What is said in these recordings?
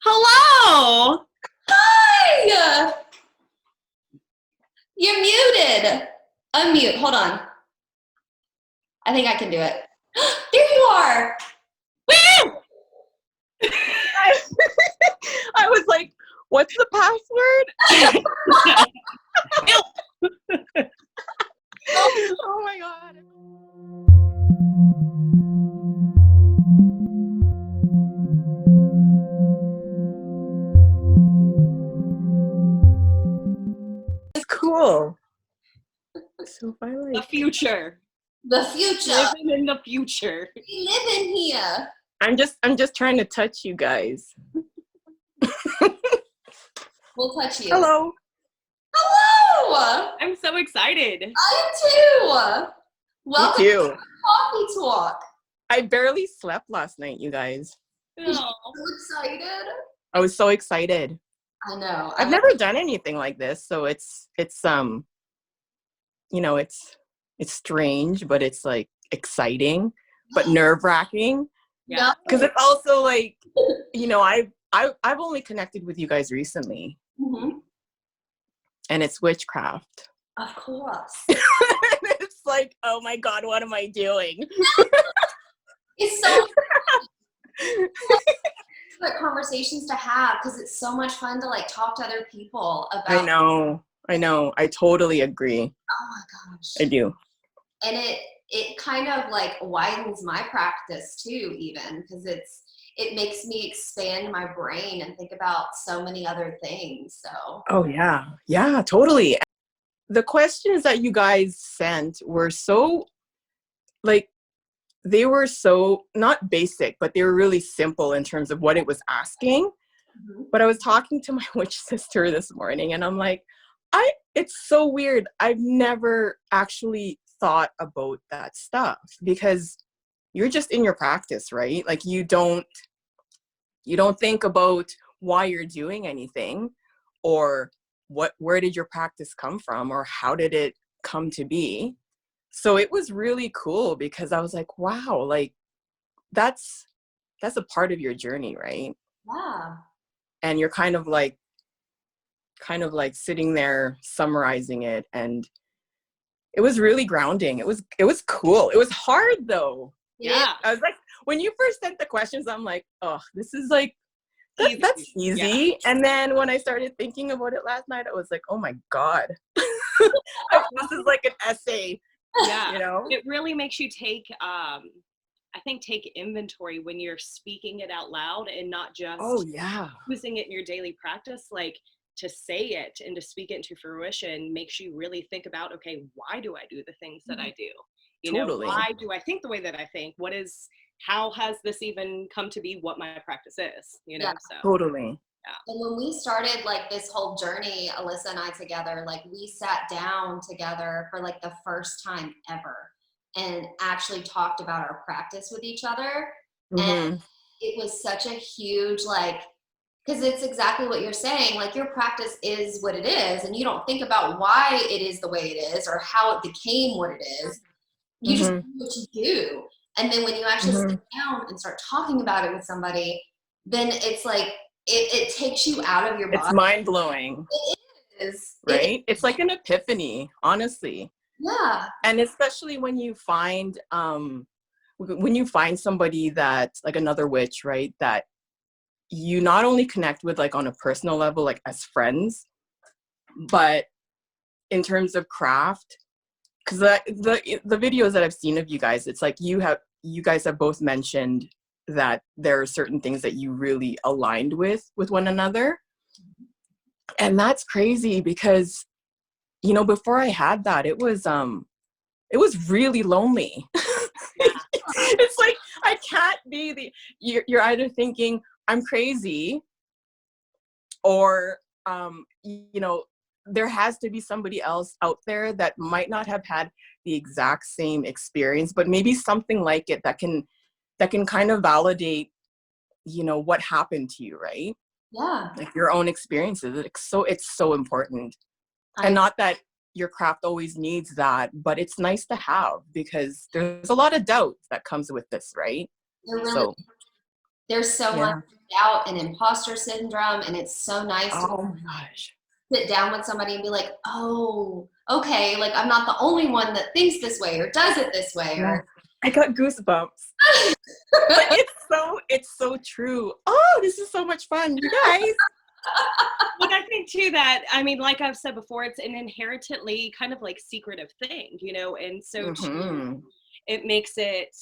Hello! Hi! You're muted. Unmute. Hold on. I think I can do it. There you are. Woo! I was like, what's the password? Oh my God. It's cool. So finally. The future. The future. Living in the future. We live in here. I'm just trying to touch you guys. We'll touch you. Hello. Hello! I'm so excited. I am too. Welcome Me too. to Coffee Talk. I barely slept last night, you guys. I'm Oh, so excited. I was so excited. I know. I've never done anything like this, so it's you know, it's strange, but it's like exciting, but nerve-wracking. yeah. Because it's also like, you know, I've only connected with you guys recently, and it's witchcraft. Of course. It's like, oh my God, what am I doing? It's so like conversations to have because it's so much fun to like talk to other people about. I know. I totally agree. Oh my gosh. I do. And it kind of like widens my practice too, even because it makes me expand my brain and think about so many other things. So Oh yeah, totally. The questions that you guys sent were so, like, they were so not basic, but they were really simple in terms of what it was asking. But I was talking to my witch sister this morning, and I'm like, it's so weird. I've never actually thought about that stuff because you're just in your practice, right? Like you don't think about why you're doing anything, or where did your practice come from, or how did it come to be. So it was really cool because I was like, wow, like that's a part of your journey, right? yeah. And you're kind of like sitting there summarizing it, and it was really grounding. It was cool. It was hard though. Yeah. I was like, when you first sent the questions, I'm like, oh, this is like that's easy. Yeah. And then when I started thinking about it last night, I was like, oh my God, this is like an essay. Yeah. You know, it really makes you take inventory when you're speaking it out loud and not just using it in your daily practice. Like to say it and to speak it into fruition makes you really think about, okay, why do I do the things that I do? You totally. know, why do I think the way that I think? How has this even come to be what my practice is? You know, yeah. So totally. Yeah. And when we started like this whole journey, Alyssa and I together, like we sat down together for like the first time ever and actually talked about our practice with each other. And it was such a huge, like, because it's exactly what you're saying, like your practice is what it is, and you don't think about why it is the way it is or how it became what it is. You just do what you do. And then when you actually sit down and start talking about it with somebody, then it's like it takes you out of your body. It's mind-blowing. It is. Right? It's like an epiphany, honestly. Yeah. And especially when you find somebody that, like another witch, right, that you not only connect with like on a personal level, like as friends, but in terms of craft, because the videos that I've seen of you guys, it's like you guys have both mentioned that there are certain things that you really aligned with one another. And that's crazy because, you know, before I had that, it was really lonely. It's like, I can't be you're either thinking I'm crazy, or, you know, there has to be somebody else out there that might not have had the exact same experience, but maybe something like it that can kind of validate, you know, what happened to you, right? Yeah. Like your own experiences. It's so important. And not that your craft always needs that, but it's nice to have because there's a lot of doubt that comes with this, right? there's so much doubt and imposter syndrome, and it's so nice to sit down with somebody and be like, oh, okay, like I'm not the only one that thinks this way or does it this way. Or I got goosebumps. But it's so true. Oh, this is so much fun, you guys. But I think too that, I mean, like I've said before, it's an inherently kind of like secretive thing, you know, and so too, it makes it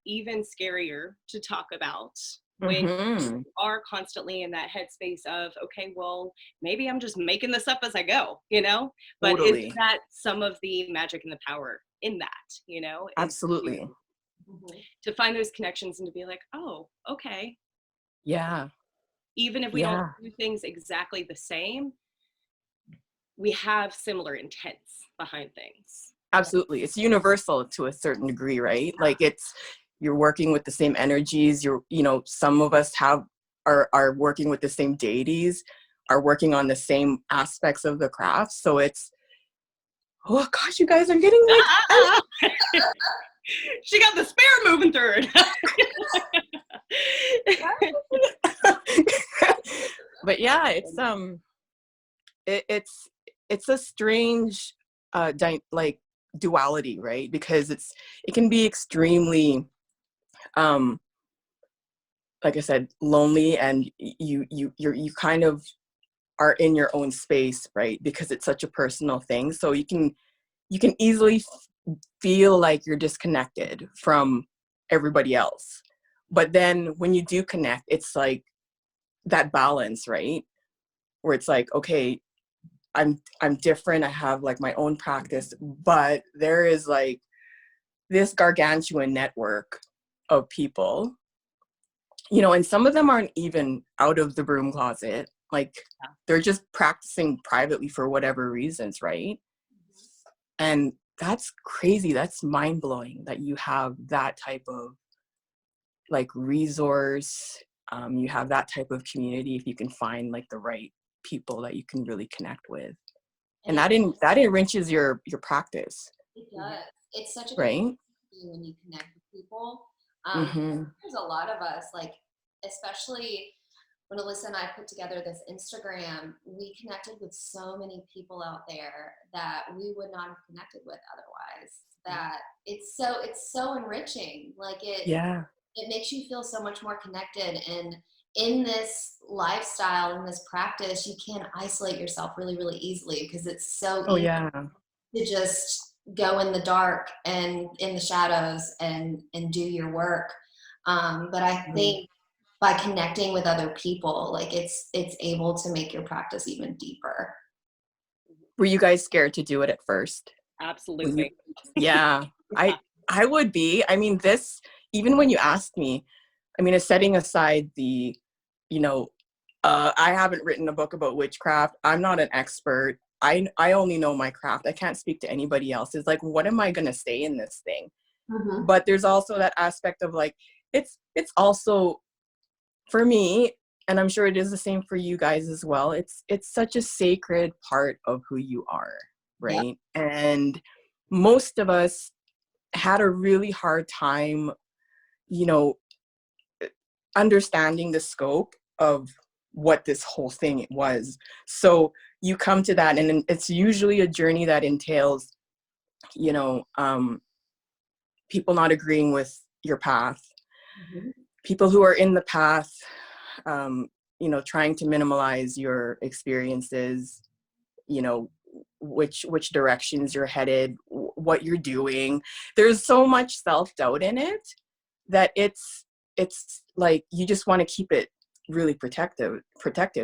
even scarier to talk about when you are constantly in that headspace of, okay, well, maybe I'm just making this up as I go, you know, but is that some of the magic and the power in that, you know? Absolutely. To find those connections and to be like, oh, okay. Yeah. Even if we don't do things exactly the same, we have similar intents behind things. Absolutely. It's universal to a certain degree, right? Like you're working with the same energies. Some of us are working with the same deities, are working on the same aspects of the craft. So oh gosh, you guys are getting like, she got the spirit moving through it. But yeah, it's a strange like duality, right? Because it can be extremely like I said, lonely, and you kind of are in your own space, right? Because it's such a personal thing. So you can easily feel like you're disconnected from everybody else. But then when you do connect, it's like that balance, right? Where it's like, okay, I'm different. I have like my own practice, but there is like this gargantuan network of people, and some of them aren't even out of the broom closet. Like they're just practicing privately for whatever reasons, right? And that's crazy. That's mind blowing that you have that type of like resource. You have that type of community if you can find like the right people that you can really connect with. And that enriches your practice. It does. It's such a good thing when you connect with people. There's a lot of us, like, especially when Alyssa and I put together this Instagram, we connected with so many people out there that we would not have connected with otherwise. That it's so enriching. Like it makes you feel so much more connected. And in this lifestyle, in this practice, you can isolate yourself really, really easily because it's so easy to just go in the dark and in the shadows and do your work. But I think by connecting with other people, like it's able to make your practice even deeper. Were you guys scared to do it at first? Absolutely. Yeah, I would be. I mean, even when you asked me, I mean, setting aside the, I haven't written a book about witchcraft. I'm not an expert. I only know my craft. I can't speak to anybody else. It's like, what am I going to say in this thing? But there's also that aspect of like, it's also, for me, and I'm sure it is the same for you guys as well, it's such a sacred part of who you are, right? Yep. And most of us had a really hard time, understanding the scope of what this whole thing was. So you come to that, and it's usually a journey that entails, people not agreeing with your path, people who are in the path, trying to minimize your experiences, which directions you're headed, what you're doing. There's so much self-doubt in it that it's like you just want to keep it really protected,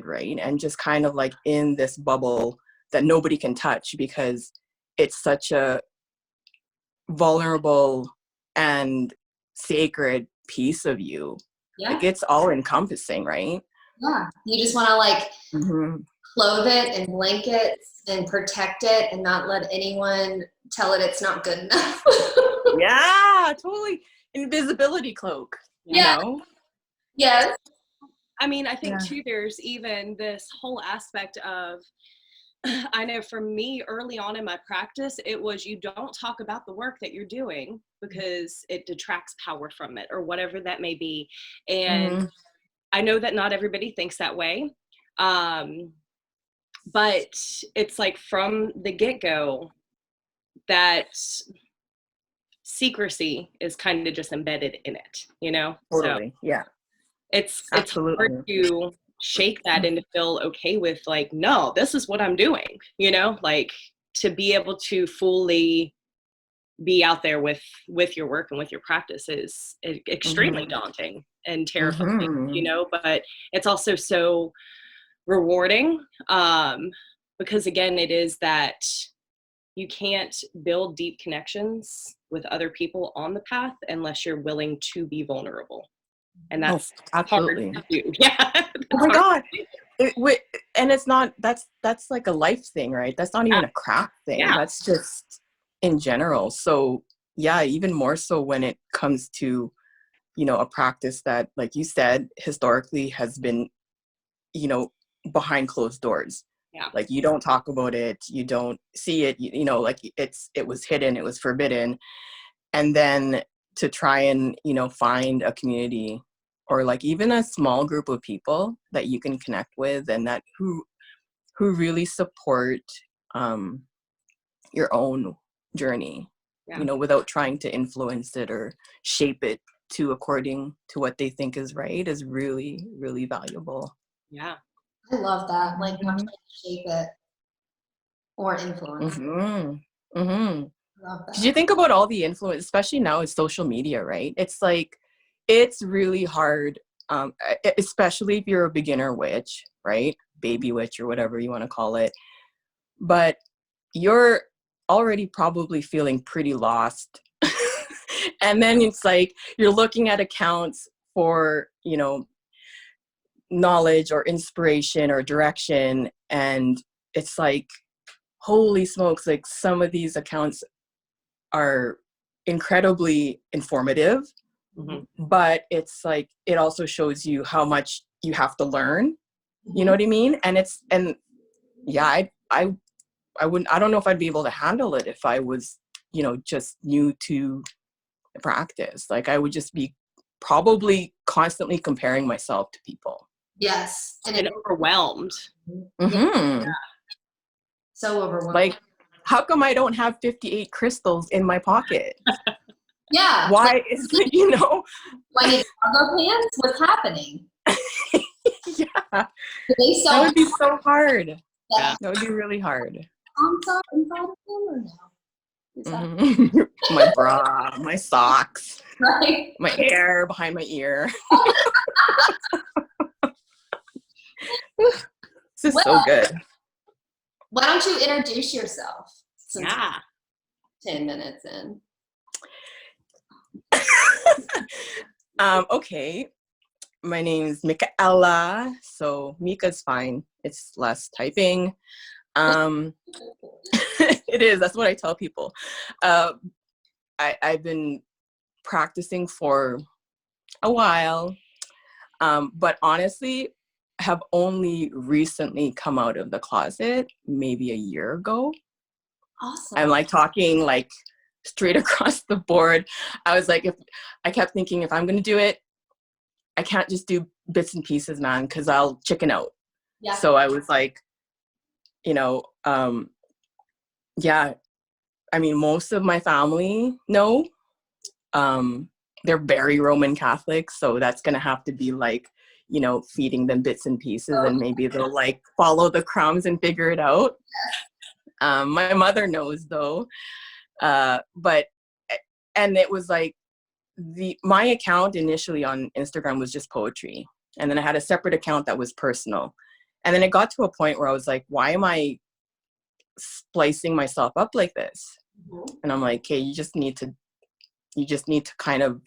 right? And just kind of like in this bubble that nobody can touch because it's such a vulnerable and sacred piece of you. Like it's all encompassing, right? Yeah, you just want to like clothe it and blanket and protect it and not let anyone tell it it's not good enough. Yeah, totally. Invisibility cloak, you know? Yes. I mean, I think too, there's even this whole aspect of, I know for me early on in my practice, it was you don't talk about the work that you're doing because it detracts power from it or whatever that may be. And I know that not everybody thinks that way. But it's like from the get-go that secrecy is kind of just embedded in it, you know? Totally. So Yeah. it's Absolutely. hard to shake that and to feel okay with like, no, this is what I'm doing, you know? Like to be able to fully be out there with your work and with your practice is extremely daunting and terrifying, you know, but it's also so rewarding, because again, it is that you can't build deep connections with other people on the path unless you're willing to be vulnerable, and that's absolutely hard to do. Yeah. Oh my God. And it's not, that's like a life thing, right? That's not even a craft thing. Yeah. That's just in general. So yeah, even more so when it comes to, you know, a practice that, like you said, historically has been, you know, behind closed doors. Yeah. Like you don't talk about it, you don't see it, you know, like it was hidden, it was forbidden. And then to try and, you know, find a community or like even a small group of people that you can connect with and that who really support your own journey, you know, without trying to influence it or shape it to according to what they think is right is really, really valuable. Yeah. I love that. Like not trying to shape it or influence. Love that. Did you think about all the influence, especially now with social media, right? It's like, it's really hard, especially if you're a beginner witch, right? Baby witch or whatever you want to call it. But you're already probably feeling pretty lost. And then it's like, you're looking at accounts for, you know, knowledge or inspiration or direction. And it's like, holy smokes, like some of these accounts are incredibly informative, but it's like it also shows you how much you have to learn, you know what I mean? And yeah, I wouldn't, I don't know if I'd be able to handle it if I was, you know, just new to the practice. Like I would just be probably constantly comparing myself to people. Yes. And overwhelmed. Yeah. So overwhelmed. Like, how come I don't have 58 crystals in my pocket? Yeah. Why like, is it, you know? Do I need cargo pants? What's happening? Yeah. That would be so hard. Yeah. That would be really hard. Inside of them or no? My bra, my socks, Right. my hair behind my ear. This is so good. Why don't you introduce yourself? Yeah. 10 minutes in. Okay. My name is Micaéla. So Mika's fine. It's less typing. It is. That's what I tell people. I've been practicing for a while, but honestly, have only recently come out of the closet, maybe a year ago. Awesome. I'm like talking like straight across the board. I was like, if I kept thinking, if I'm going to do it, I can't just do bits and pieces, man, because I'll chicken out. Yeah. So I was like, you know, yeah, I mean, most of my family know. They're very Roman Catholic, so that's going to have to be like, you know, feeding them bits and pieces, and maybe they'll like follow the crumbs and figure it out. My mother knows though, but, and it was like, my account initially on Instagram was just poetry. And then I had a separate account that was personal. And then it got to a point where I was like, why am I splicing myself up like this? And I'm like, okay, you just need to kind of,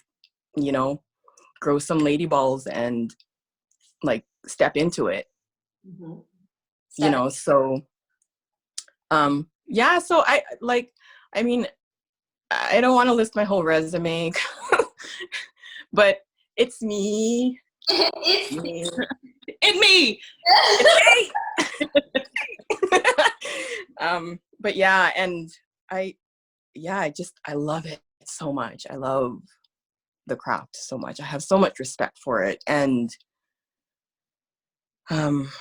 you know, grow some lady balls and like step into it. You know, so yeah, so I mean, I don't want to list my whole resume, but it's me. It's me. It's me. But yeah, and I love it so much. I love the craft so much. I have so much respect for it. And um,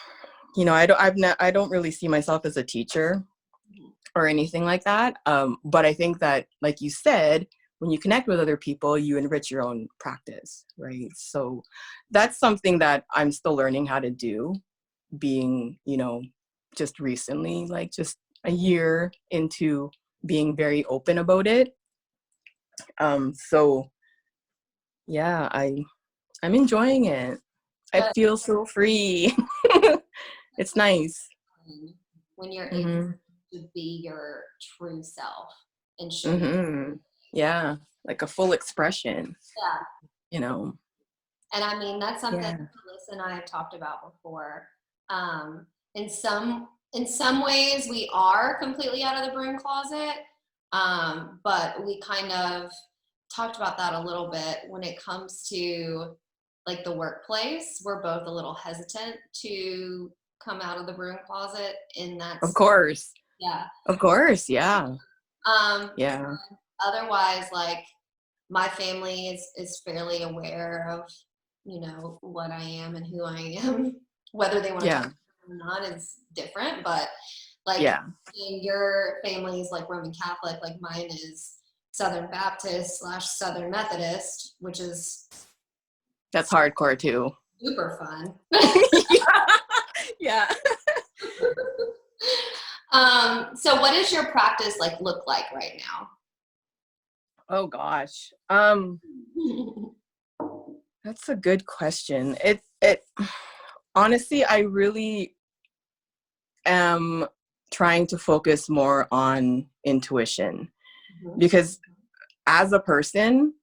I don't really see myself as a teacher or anything like that. But I think that, like you said, when you connect with other people, you enrich your own practice, right? So that's something that I'm still learning how to do, being, just recently, like just a year into being very open about it. So yeah, I'm enjoying it. I But feel so free. It's nice. when you're able Mm-hmm. to be your true self and show you. Mm-hmm. Yeah, like a full expression, Yeah. you know. And I mean, that's something Yeah. Alyssa and I have talked about before. Um, in some ways, we are completely out of the broom closet, but we kind of talked about that a little bit when it comes to like the workplace. We're both a little hesitant to come out of the broom closet in that. Of course. Yeah. Of course. Yeah. Um, Yeah. Otherwise, like my family is fairly aware of what I am and who I am. Whether they want to talk Yeah. about it or not is different, but like Yeah. in your family is like Roman Catholic, like mine is Southern Baptist / Southern Methodist, which is That's hardcore too. super fun. Yeah. So what does your practice like look like right now? Oh gosh. That's a good question. It honestly, I really am trying to focus more on intuition, because as a person,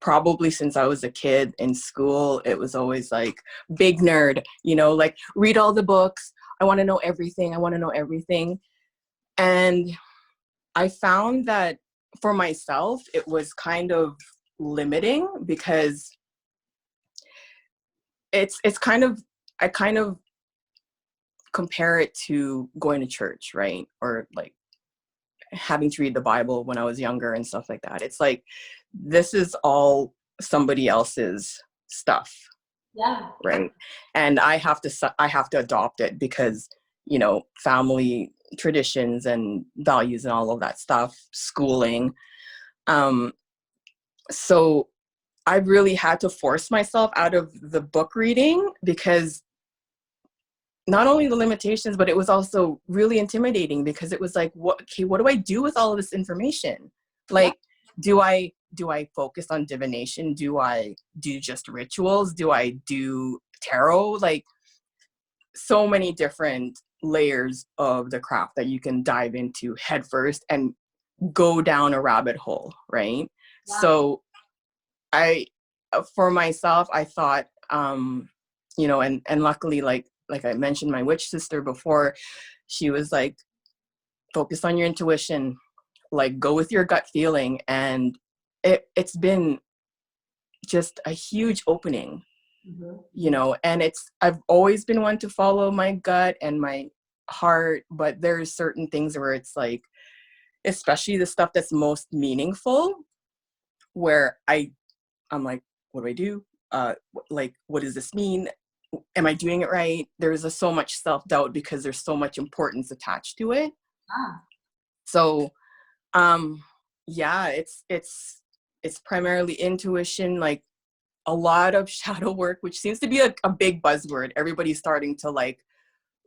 probably since I was a kid in school, it was always like big nerd, like read all the books. I want to know everything. I want to know everything. And I found that for myself, it was kind of limiting, because it's kind of, I kind of compare it to going to church, right? Or like having to read the Bible when I was younger and stuff like that. It's like, this is all somebody else's stuff. Yeah. Right. And I have to adopt it, because, family traditions and values and all of that stuff, schooling. So I really had to force myself out of the book reading, because not only the limitations, but it was also really intimidating, because it was like, what do I do with all of this information? Like, do I focus on divination? Do I do just rituals? Do I do tarot? Like, so many different layers of the craft that you can dive into headfirst and go down a rabbit hole, right? Yeah. So for myself, I thought, and luckily, like I mentioned, my witch sister before, she was like, focus on your intuition, like go with your gut feeling. And it's been just a huge opening, and I've always been one to follow my gut and my heart, but there's certain things where it's like, especially the stuff that's most meaningful, where I'm like, what do I do? Like, what does this mean? Am I doing it right? There's so much self-doubt, because there's so much importance attached to it. So, yeah, it's primarily intuition, like a lot of shadow work, which seems to be a big buzzword. Everybody's starting to like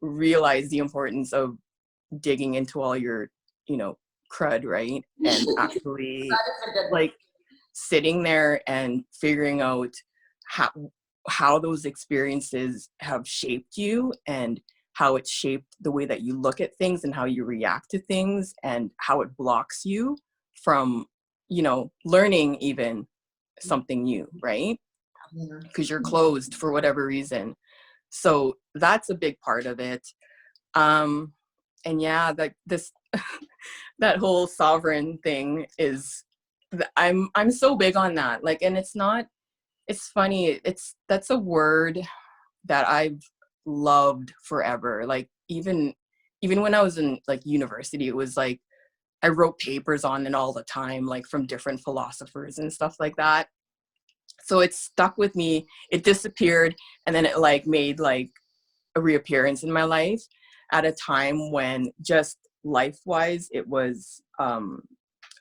realize the importance of digging into all your, crud, right? And actually like sitting there and figuring out how those experiences have shaped you, and how it shaped the way that you look at things and how you react to things, and how it blocks you from, learning even something new, right? Because you're closed for whatever reason. So that's a big part of it. And yeah, like this that whole sovereign thing is, I'm so big on that. Like, and it's funny, that's a word that I've loved forever. Like, even when I was in like university, it was like I wrote papers on it all the time, like from different philosophers and stuff like that. So it stuck with me. It disappeared, and then it like made like a reappearance in my life at a time when just life-wise it was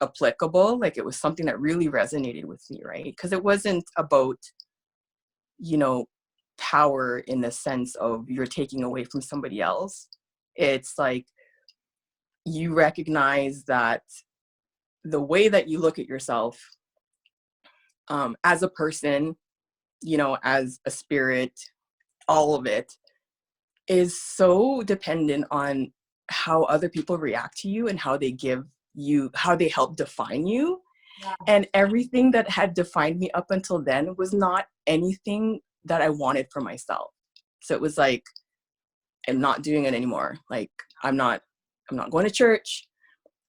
applicable. Like it was something that really resonated with me, right? Because it wasn't about, you know, power in the sense of you're taking away from somebody else. It's like you recognize that the way that you look at yourself as a person, you know, as a spirit, all of it is so dependent on how other people react to you and how they give you, how they help define you. Yeah. And everything that had defined me up until then was not anything that I wanted for myself. So it was like, I'm not doing it anymore. Like, I'm not going to church.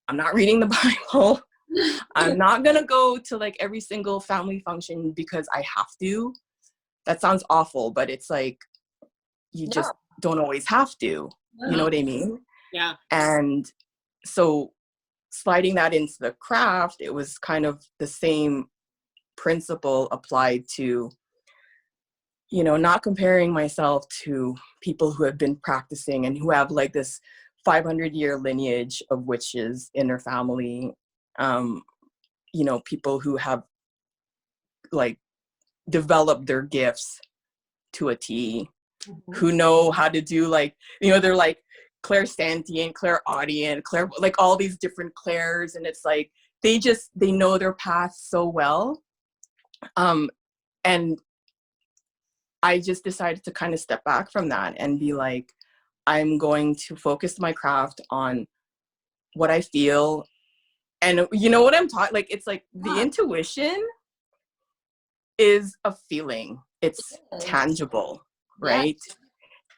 I'm not reading the Bible. I'm not going to go to like every single family function because I have to. That sounds awful, but it's like, you just don't always have to. You know what I mean? Yeah. And so sliding that into the craft, it was kind of the same principle applied to, you know, not comparing myself to people who have been practicing and who have like this 500-year lineage of witches in their family. You know, people who have like developed their gifts to a T, who know how to do like, you know, they're like clairsentient, clairaudient, like all these different clairs, and it's like they know their path so well. And I just decided to kind of step back from that and be like, I'm going to focus my craft on what I feel. And you know what I'm talking, like, it's like the intuition is a feeling. It's tangible, right?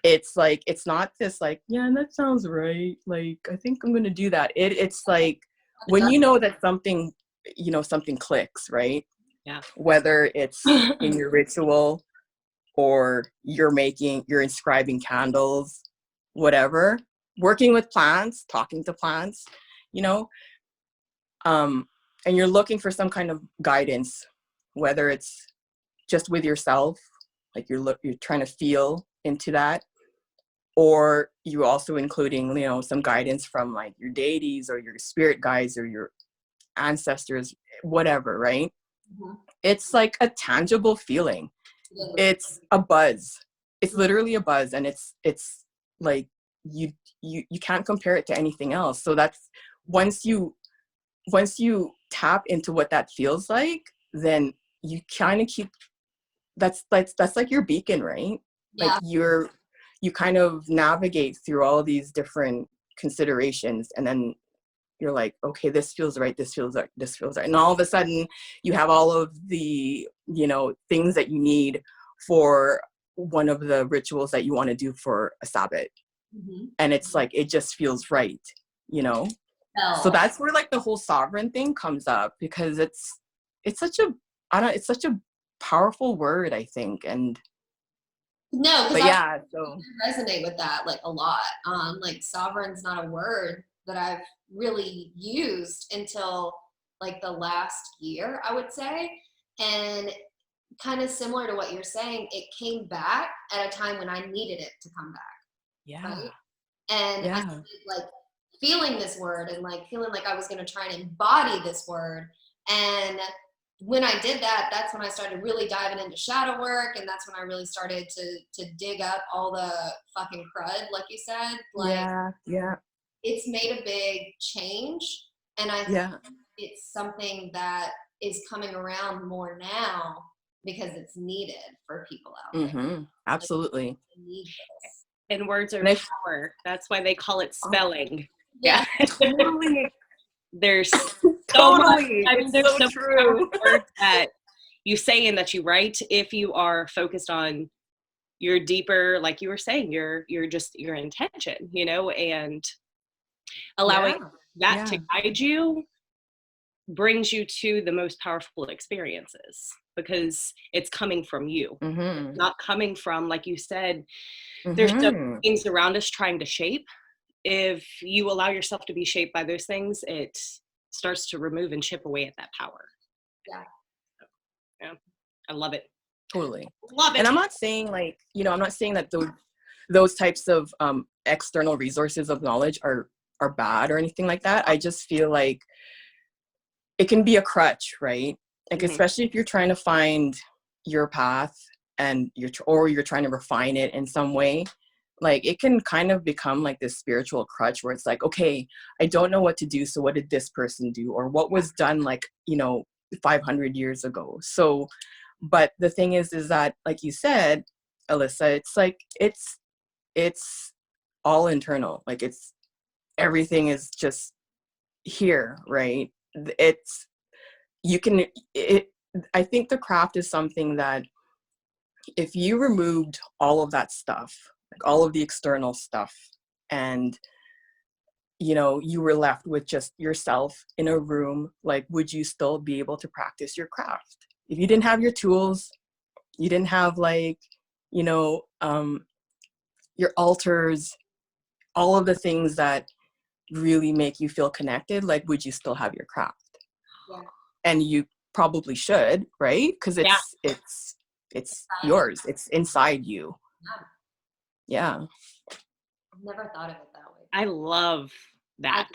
It's like, it's not this like, yeah, that sounds right. Like, I think I'm going to do that. It's like when you know that something, you know, something clicks, right? Yeah. Whether it's in your ritual or you're inscribing candles, whatever, working with plants, talking to plants, you know, and you're looking for some kind of guidance, whether it's just with yourself, like you're trying to feel into that, or you also including, you know, some guidance from like your deities or your spirit guides or your ancestors, whatever, right? It's like a tangible feeling. It's a buzz. It's literally a buzz, and it's like you can't compare it to anything else. So that's once you tap into what that feels like, then you kind of keep that's like your beacon, right? Like you kind of navigate through all these different considerations, and then you're like, okay, this feels right, this feels right, this feels right. And all of a sudden you have all of the, you know, things that you need for one of the rituals that you want to do for a Sabbath. And it's like, it just feels right, you know? So that's where like the whole sovereign thing comes up, because it's such a, it's such a powerful word, I think. And no, but yeah, so I resonate with that like a lot. Like sovereign's not a word that I've really used until like the last year, I would say. And kind of similar to what you're saying, it came back at a time when I needed it to come back. Yeah. Right? And Yeah. I started, like feeling this word and like feeling like I was going to try and embody this word. And when I did that, that's when I started really diving into shadow work, and that's when I really started to dig up all the fucking crud, like you said. Like, yeah. It's made a big change, and I think it's something that is coming around more now because it's needed for people out there. Absolutely. Like, they need this. And words are power. That's why they call it spelling. Yeah. Totally. There's so much, totally. I mean, there's so true. Words that you say and that you write if you are focused on your deeper, like you were saying, your intention, you know, and allowing that to guide you brings you to the most powerful experiences, because it's coming from you, not coming from, like you said, there's so things around us trying to shape. If you allow yourself to be shaped by those things, it starts to remove and chip away at that power. Yeah. I love it. Totally. Love it. And I'm not saying like, you know, I'm not saying that those types of external resources of knowledge are bad or anything like that. I just feel like it can be a crutch, right? Like, especially if you're trying to find your path and you're trying to refine it in some way, like it can kind of become like this spiritual crutch where it's like, okay, I don't know what to do, so what did this person do, or what was done, like, 500 years ago. So, but the thing is that, like you said, Alyssa, it's like it's all internal. Like, it's everything is just here, right? It's you can it I think the craft is something that if you removed all of that stuff, like all of the external stuff, and you were left with just yourself in a room, like, would you still be able to practice your craft? If you didn't have your tools, you didn't have, like, your altars, all of the things that really make you feel connected, like, would you still have your craft? Yeah. And you probably should, right? Because it's yours, it's inside you. Yeah. I've never thought of it that way. I love that.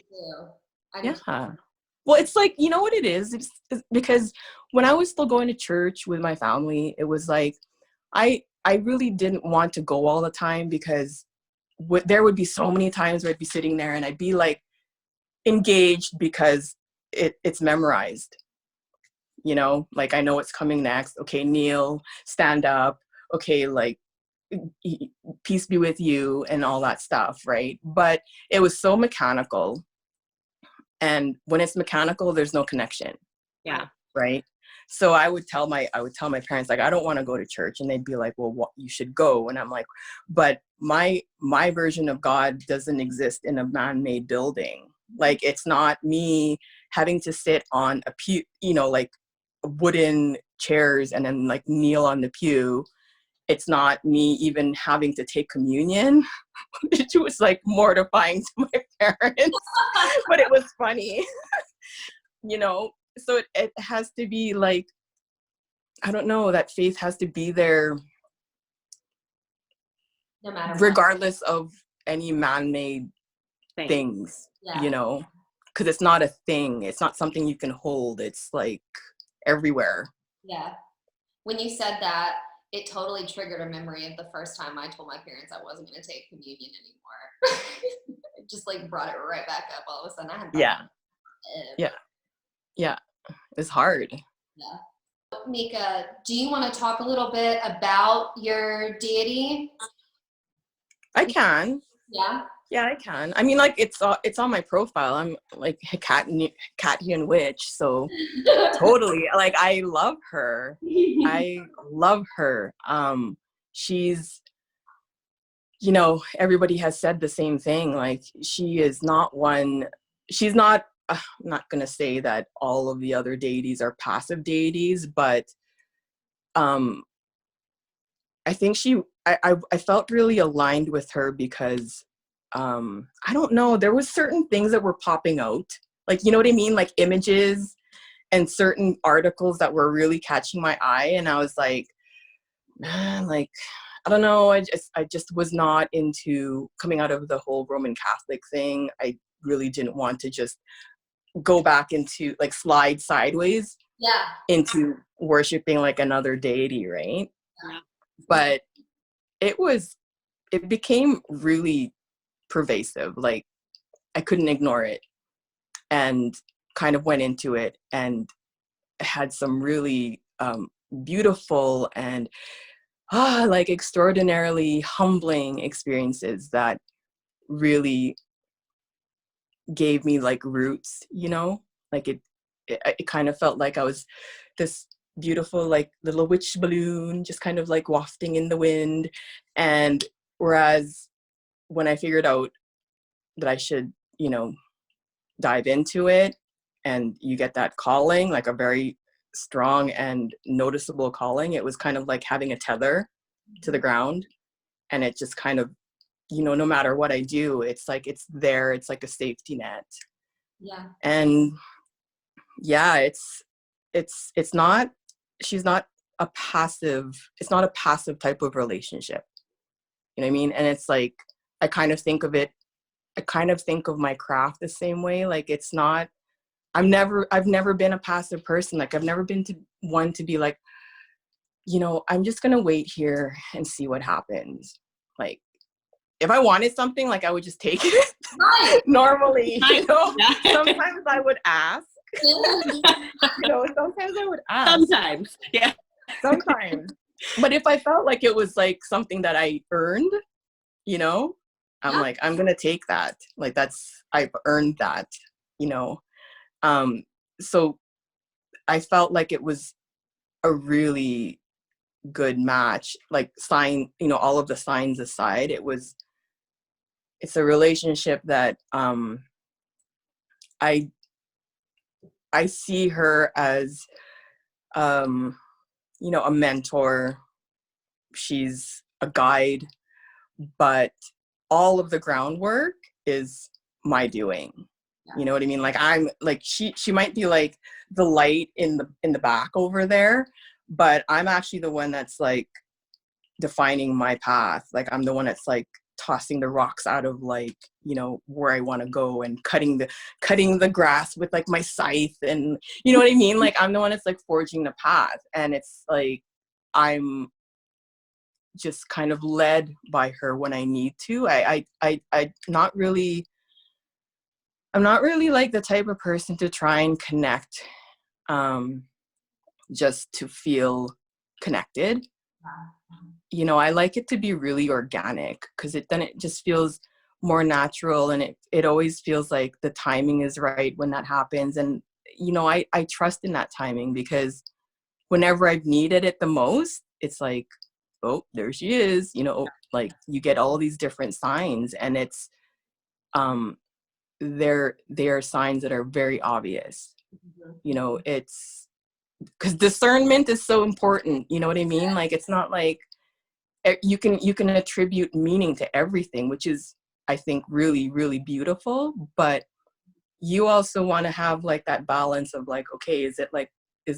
I do. Yeah. Well, it's like, you know what it is? It's because when I was still going to church with my family, it was like, I really didn't want to go all the time, because there would be so many times where I'd be sitting there and I'd be like engaged because it's memorized, like, I know what's coming next. Okay, kneel, stand up. Okay, like, peace be with you and all that stuff, right? But it was so mechanical. And when it's mechanical, there's no connection. Yeah. Right. So I would tell my parents, like, I don't want to go to church, and they'd be like, well, you should go. And I'm like, but my version of God doesn't exist in a man-made building. Like, it's not me having to sit on a pew, like wooden chairs and then like kneel on the pew. It's not me even having to take communion, which was like mortifying to my parents, but it was funny. So it has to be like, I don't know, that faith has to be there no matter regardless of any man-made things. Because it's not a thing, it's not something you can hold, it's like everywhere. Yeah. When you said that, it totally triggered a memory of the first time I told my parents I wasn't going to take communion anymore. It just like brought it right back up all of a sudden. I hadn't Yeah, it's hard. Yeah. Mika, do you want to talk a little bit about your deity? I can. Yeah, I can. I mean, like, it's on my profile. I'm like Hecatian witch, so totally. Like, I love her. She's, everybody has said the same thing. Like, she's not, I'm not gonna say that all of the other deities are passive deities, but I think I felt really aligned with her because I don't know, there was certain things that were popping out, like, you know what I mean, like images and certain articles that were really catching my eye, and I was like, man, like, I don't know, I just was not into coming out of the whole Roman Catholic thing. I really didn't want to just go back into, like, slide sideways into worshiping like another deity, right? Yeah. But it became really pervasive. Like, I couldn't ignore it, and kind of went into it, and had some really beautiful and like extraordinarily humbling experiences that really gave me like roots, like it kind of felt like I was this beautiful like little witch balloon just kind of like wafting in the wind. And whereas when I figured out that I should, dive into it, and you get that calling, like a very strong and noticeable calling, it was kind of like having a tether to the ground, and it just kind of, no matter what I do, it's like it's there, it's like a safety net. And it's not, she's not a passive, it's not a passive type of relationship. You know what I mean? And it's like, I kind of think of my craft the same way. Like, it's not, I've never been a passive person. Like, I've never been one to be like, you know, I'm just going to wait here and see what happens. Like, if I wanted something, like, I would just take it. Right. Normally, Right. you know, Yeah. sometimes I would ask, you know, sometimes I would ask. Sometimes, yeah. Sometimes. But if I felt like it was like something that I earned, you know, I'm like, I'm going to take that. Like, I've earned that, you know. So I felt like it was a really good match. Like, you know, all of the signs aside, it's a relationship that I see her as, you know, a mentor. She's a guide, but all of the groundwork is my doing. You know what I mean? Like, I'm like, she might be like the light in the back over there, but I'm actually the one that's like defining my path. Like, I'm the one that's like tossing the rocks out of, like, you know, where I want to go, and cutting the grass with like my scythe, and you know what I mean? Like, I'm the one that's like forging the path, and it's like I'm just kind of led by her when I need to. I'm not really like the type of person to try and connect just to feel connected. You know, I like it to be really organic, because then it just feels more natural, and it always feels like the timing is right when that happens. And, you know, I trust in that timing, because whenever I've needed it the most, it's like, oh, there she is, you know, like, you get all these different signs, and it's, they are signs that are very obvious. You know, it's because discernment is so important. You know what I mean? Like, it's not like you can attribute meaning to everything, which is, I think, really, really beautiful. But you also want to have like that balance of like, okay, is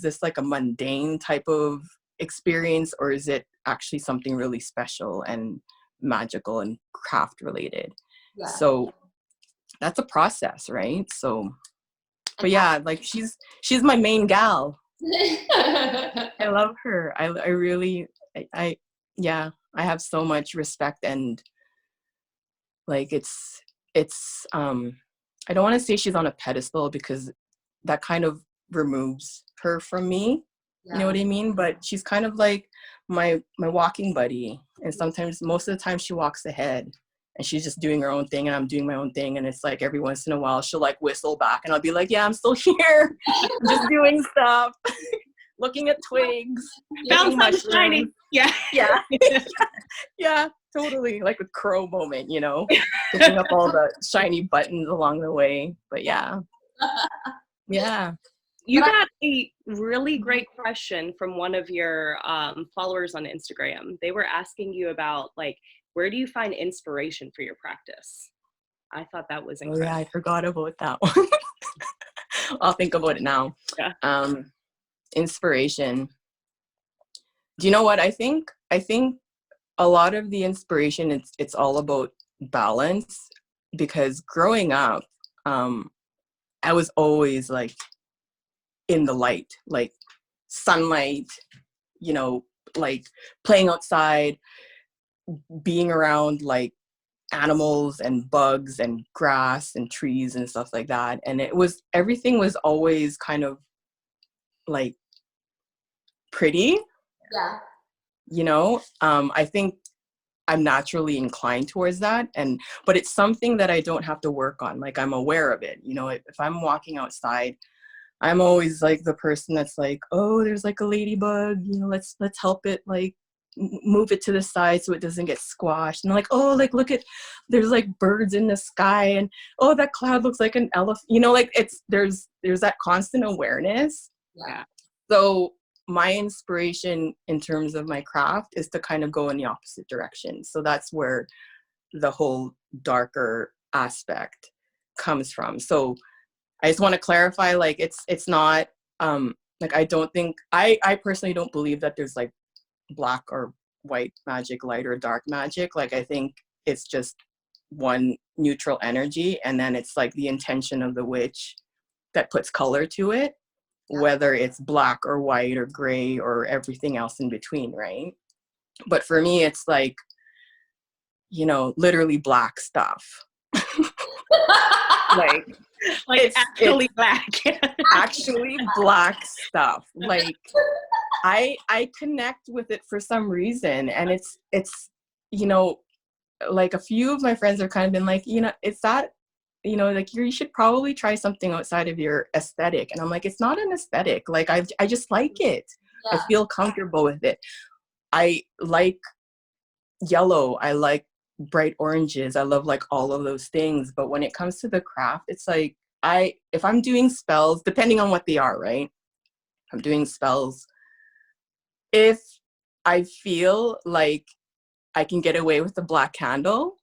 this like a mundane type of experience, or is it actually something really special and magical and craft related? Yeah. So that's a process, right? So, but yeah, like, she's my main gal. I love her. I really, yeah, I have so much respect, and like, it's I don't want to say she's on a pedestal, because that kind of removes her from me. You know what I mean? But she's kind of like my walking buddy, and sometimes, most of the time, she walks ahead, and she's just doing her own thing, and I'm doing my own thing, and it's like every once in a while she'll like whistle back, and I'll be like, yeah, I'm still here, just doing stuff, looking at twigs, Found something shiny. Yeah. Yeah. Yeah, totally. Like a crow moment, you know, picking up all the shiny buttons along the way. But yeah. Yeah. You got a really great question from one of your followers on Instagram. They were asking you about, like, where do you find inspiration for your practice? I thought that was incredible. Oh yeah, I forgot about that one. I'll think about it now. Yeah. Inspiration. Do you know what I think? I think a lot of the inspiration, it's all about balance, because growing up, I was always like in the light, like sunlight, you know, like playing outside, being around like animals and bugs and grass and trees and stuff like that. And everything was always kind of like pretty. Yeah. You know, I think I'm naturally inclined towards that, but it's something that I don't have to work on. Like, I'm aware of it. You know, if I'm walking outside, I'm always like the person that's like, oh, there's like a ladybug, you know, let's help it, like, move it to the side so it doesn't get squashed. And like, oh, like, look at, there's like birds in the sky, and oh, that cloud looks like an elephant. You know, like, there's that constant awareness. Yeah. So my inspiration in terms of my craft is to kind of go in the opposite direction. So that's where the whole darker aspect comes from. So I just want to clarify, like, it's not like, I don't think, I personally don't believe that there's like black or white magic, light or dark magic. Like, I think it's just one neutral energy, and then it's like the intention of the witch that puts color to it, whether it's black or white or gray or everything else in between, right? But for me, it's like, you know, literally black stuff. like it's actually black. Actually black stuff. Like, I connect with it for some reason, and it's you know, like a few of my friends have kind of been like, you know, it's that, you know, like you should probably try something outside of your aesthetic. And I'm like, it's not an aesthetic. Like, I just like it. I feel comfortable with it. I like yellow. I like bright oranges. I love like all of those things. But when it comes to the craft, it's like, if I'm doing spells, depending on what they are, right? I'm doing spells. If I feel like I can get away with the black candle,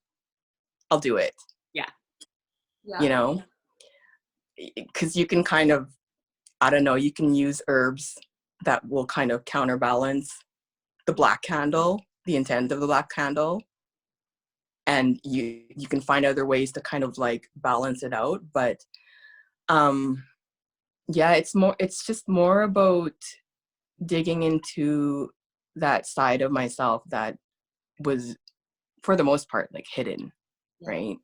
I'll do it. Yeah. You know, because you can kind of, I don't know, you can use herbs that will kind of counterbalance the black candle, the intent of the black candle. And you can find other ways to kind of like balance it out. But yeah, it's just more about digging into that side of myself that was, for the most part, like hidden, right?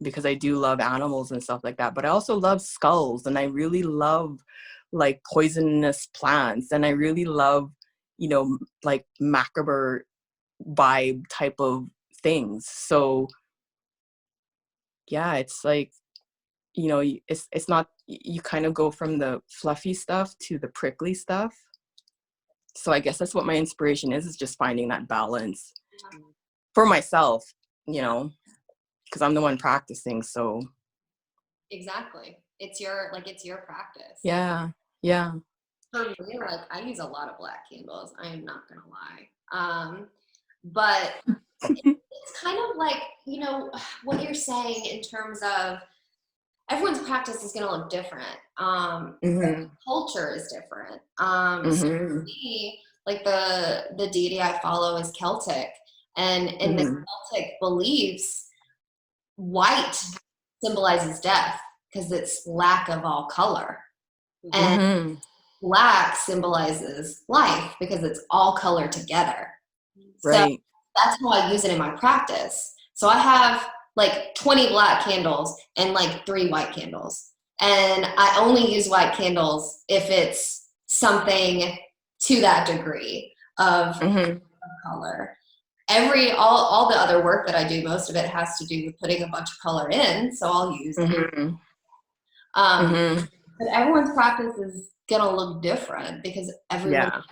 Because I do love animals and stuff like that, but I also love skulls, and I really love like poisonous plants, and I really love, you know, like macabre vibe type of things. So yeah, it's like, you know, it's not, you kind of go from the fluffy stuff to the prickly stuff. So I guess that's what my inspiration is just finding that balance for myself, you know, because I'm the one practicing. So Exactly. It's your practice. yeah. For me, like, I use a lot of black candles. I am not gonna lie. But it's kind of like, you know, what you're saying in terms of everyone's practice is gonna look different. Culture is different. So for me, like the deity I follow is Celtic, and in the Celtic beliefs, white symbolizes death because it's lack of all color, and black symbolizes life because it's all color together. So that's how I use it in my practice. So I have like 20 black candles and like 3 white candles. And I only use white candles if it's something to that degree of color. All the other work that I do, most of it has to do with putting a bunch of color in, so I'll use it. But everyone's practice is gonna look different because everyone.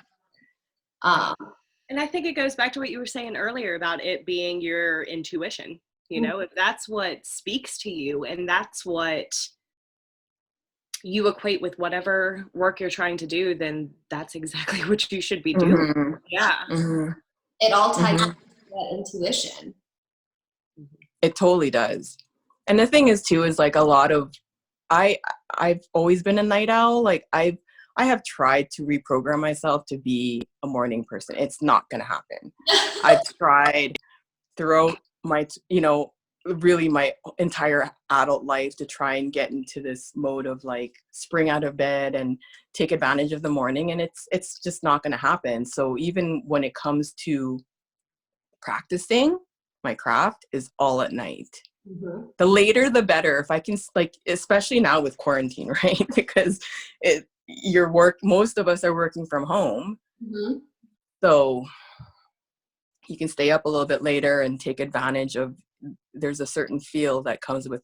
And I think it goes back to what you were saying earlier about it being your intuition. You know, if that's what speaks to you and that's what you equate with whatever work you're trying to do, then that's exactly what you should be doing. Yeah. It all ties into that intuition. It totally does. And the thing is too, is like a lot of, I've always been a night owl. Like I have tried to reprogram myself to be a morning person. It's not going to happen. I've tried throughout my, you know, really my entire adult life to try and get into this mode of like spring out of bed and take advantage of the morning. And it's just not going to happen. So even when it comes to practicing, my craft is all at night. The later the better, if I can, like, especially now with quarantine, right? Because most of us are working from home. So you can stay up a little bit later and take advantage of, there's a certain feel that comes with,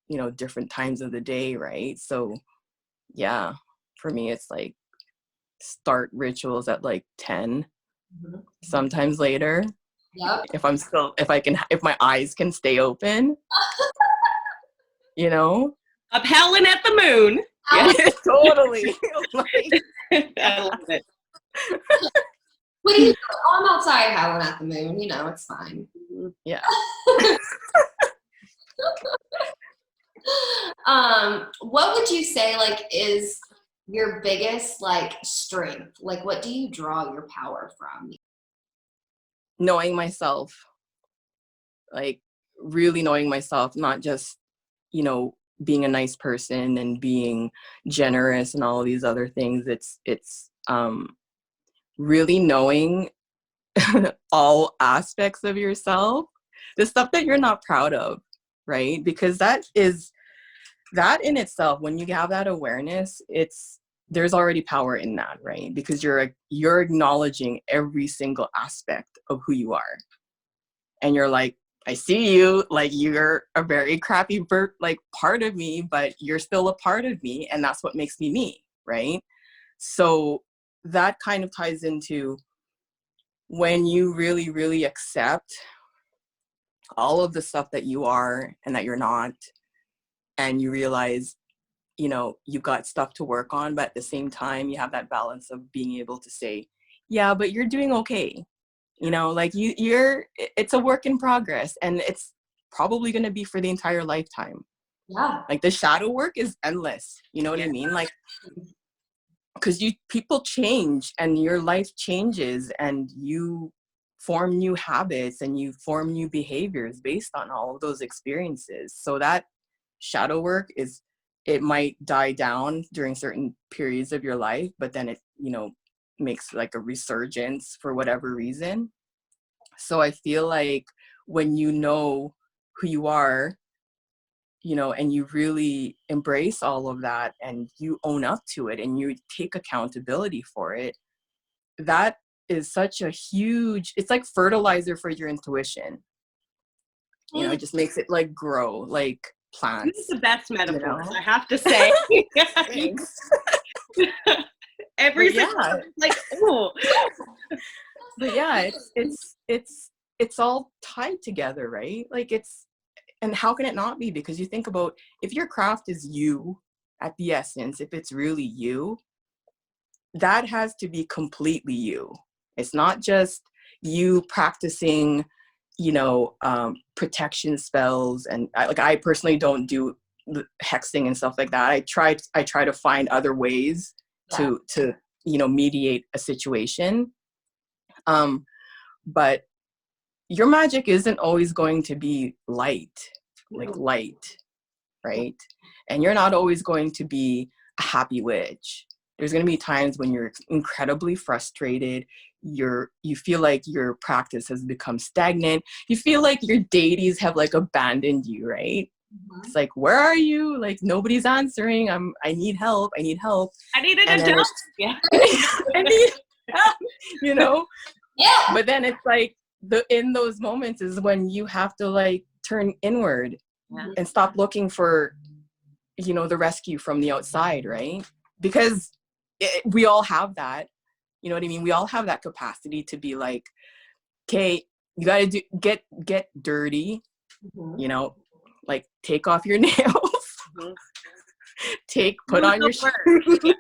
you know, different times of the day, right? So yeah, for me, it's like start rituals at like 10, sometimes later. If my eyes can stay open, you know, up howling at the moon. Yeah, totally. I love it. What do you do? Oh, I'm outside howling at the moon. You know, it's fine. Yeah. What would you say like is your biggest like strength? Like, what do you draw your power from? knowing myself, like really knowing myself, not just, you know, being a nice person and being generous and all of these other things. It's really knowing all aspects of yourself, the stuff that you're not proud of, right? Because that in itself, when you have that awareness, there's already power in that, right? Because you're acknowledging every single aspect of who you are, and you're like, I see you, like you're a very crappy like part of me, but you're still a part of me, and that's what makes me me, right? So that kind of ties into when you really, really accept all of the stuff that you are and that you're not, and you realize, you know, you've got stuff to work on, but at the same time, you have that balance of being able to say, yeah, but you're doing okay. You know, like it's a work in progress, and it's probably going to be for the entire lifetime. Yeah. Like the shadow work is endless. You know what I mean? Like, because people change and your life changes, and you form new habits and you form new behaviors based on all of those experiences. So that shadow work it might die down during certain periods of your life, but then it, you know, makes like a resurgence for whatever reason. So I feel like when you know who you are, you know, and you really embrace all of that and you own up to it and you take accountability for it, that is such a huge, it's like fertilizer for your intuition. You know, it just makes it like grow like plants. These are the best metaphors, you know? I have to say. Every single like, oh. But yeah, it's all tied together, right? Like and how can it not be? Because you think about, if your craft is you at the essence, if it's really you, that has to be completely you. It's not just you practicing, you know, protection spells. And I personally don't do hexing and stuff like that. I try to find other ways to you know, mediate a situation. But your magic isn't always going to be light, right? And you're not always going to be a happy witch. There's going to be times when you're incredibly frustrated. You feel like your practice has become stagnant. You feel like your deities have like abandoned you, right? Mm-hmm. It's like, where are you? Like, nobody's answering. I need help. I need help. I need an adult. Yeah. I need help, you know? Yeah. But then it's like, in those moments is when you have to like turn inward and stop looking for, you know, the rescue from the outside, right? Because we all have that, you know what I mean? We all have that capacity to be like, okay, you got to get dirty, you know, like take off your nails, put on your shoes,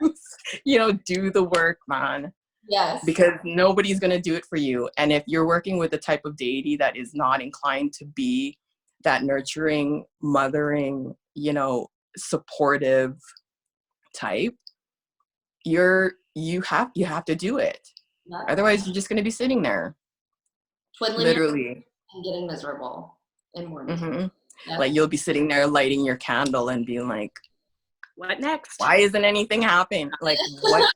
you know, do the work, man. Yes. Because nobody's going to do it for you. And if you're working with a type of deity that is not inclined to be that nurturing, mothering, you know, supportive type, you have to do it. Yeah. Otherwise, you're just going to be sitting there. Twiddling literally. And getting miserable and more miserable. Mm-hmm. Yep. Like you'll be sitting there lighting your candle and being like, what next? Why isn't anything happening? Like, what?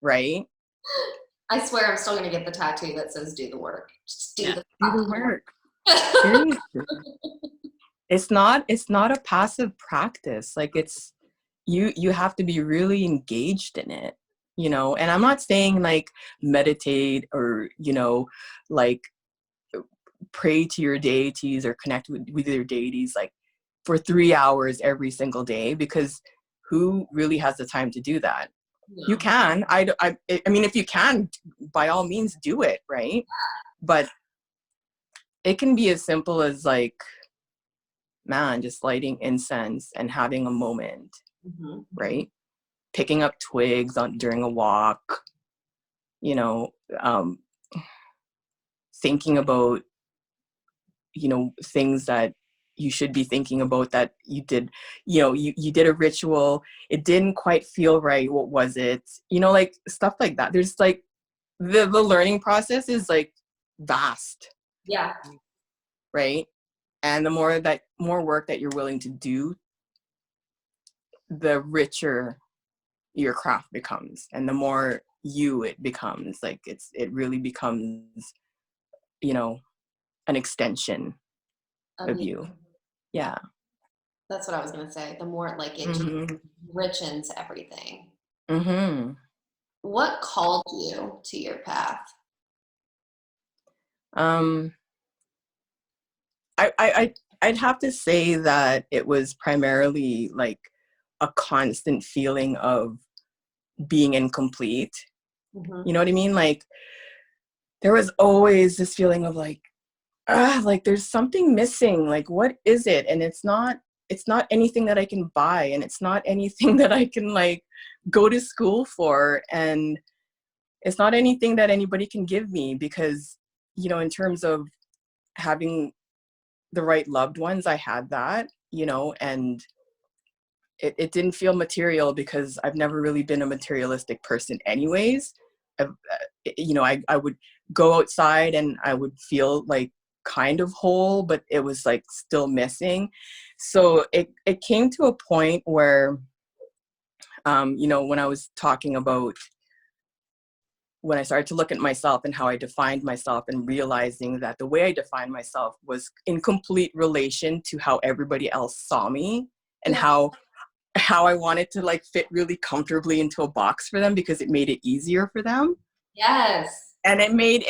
Right? I swear I'm still going to get the tattoo that says do the work. Just do the work. It's not a passive practice. Like it's, you have to be really engaged in it, you know? And I'm not saying like meditate or, you know, like pray to your deities or connect with your deities like for 3 hours every single day, because who really has the time to do that? No. You can. I mean, if you can, by all means do it, right? But it can be as simple as like, man, just lighting incense and having a moment, right? Picking up twigs during a walk, you know, thinking about, you know, things that you should be thinking about that you did, you know, you did a ritual, it didn't quite feel right. What was it? You know, like stuff like that. There's like the learning process is like vast. Yeah. Right. And the more work that you're willing to do, the richer your craft becomes, and the more you it becomes. Like it really becomes, you know, an extension of you. Yeah. That's what I was gonna say. The more like it just Mm-hmm. richens everything. Mm-hmm. What called you to your path? Um, I'd have to say that it was primarily like a constant feeling of being incomplete. Mm-hmm. You know what I mean? Like there was always this feeling of like, like there's something missing. Like what is it? And it's not anything that I can buy, and it's not anything that I can like go to school for, and it's not anything that anybody can give me, because, you know, in terms of having the right loved ones, I had that, you know, and it didn't feel material because I've never really been a materialistic person anyways. You know, I would go outside and I would feel like kind of whole, but it was like still missing. So it came to a point where, you know, when I was talking about when I started to look at myself and how I defined myself, and realizing that the way I defined myself was in complete relation to how everybody else saw me, and Yeah. how I wanted to like fit really comfortably into a box for them because it made it easier for them. Yes. And it made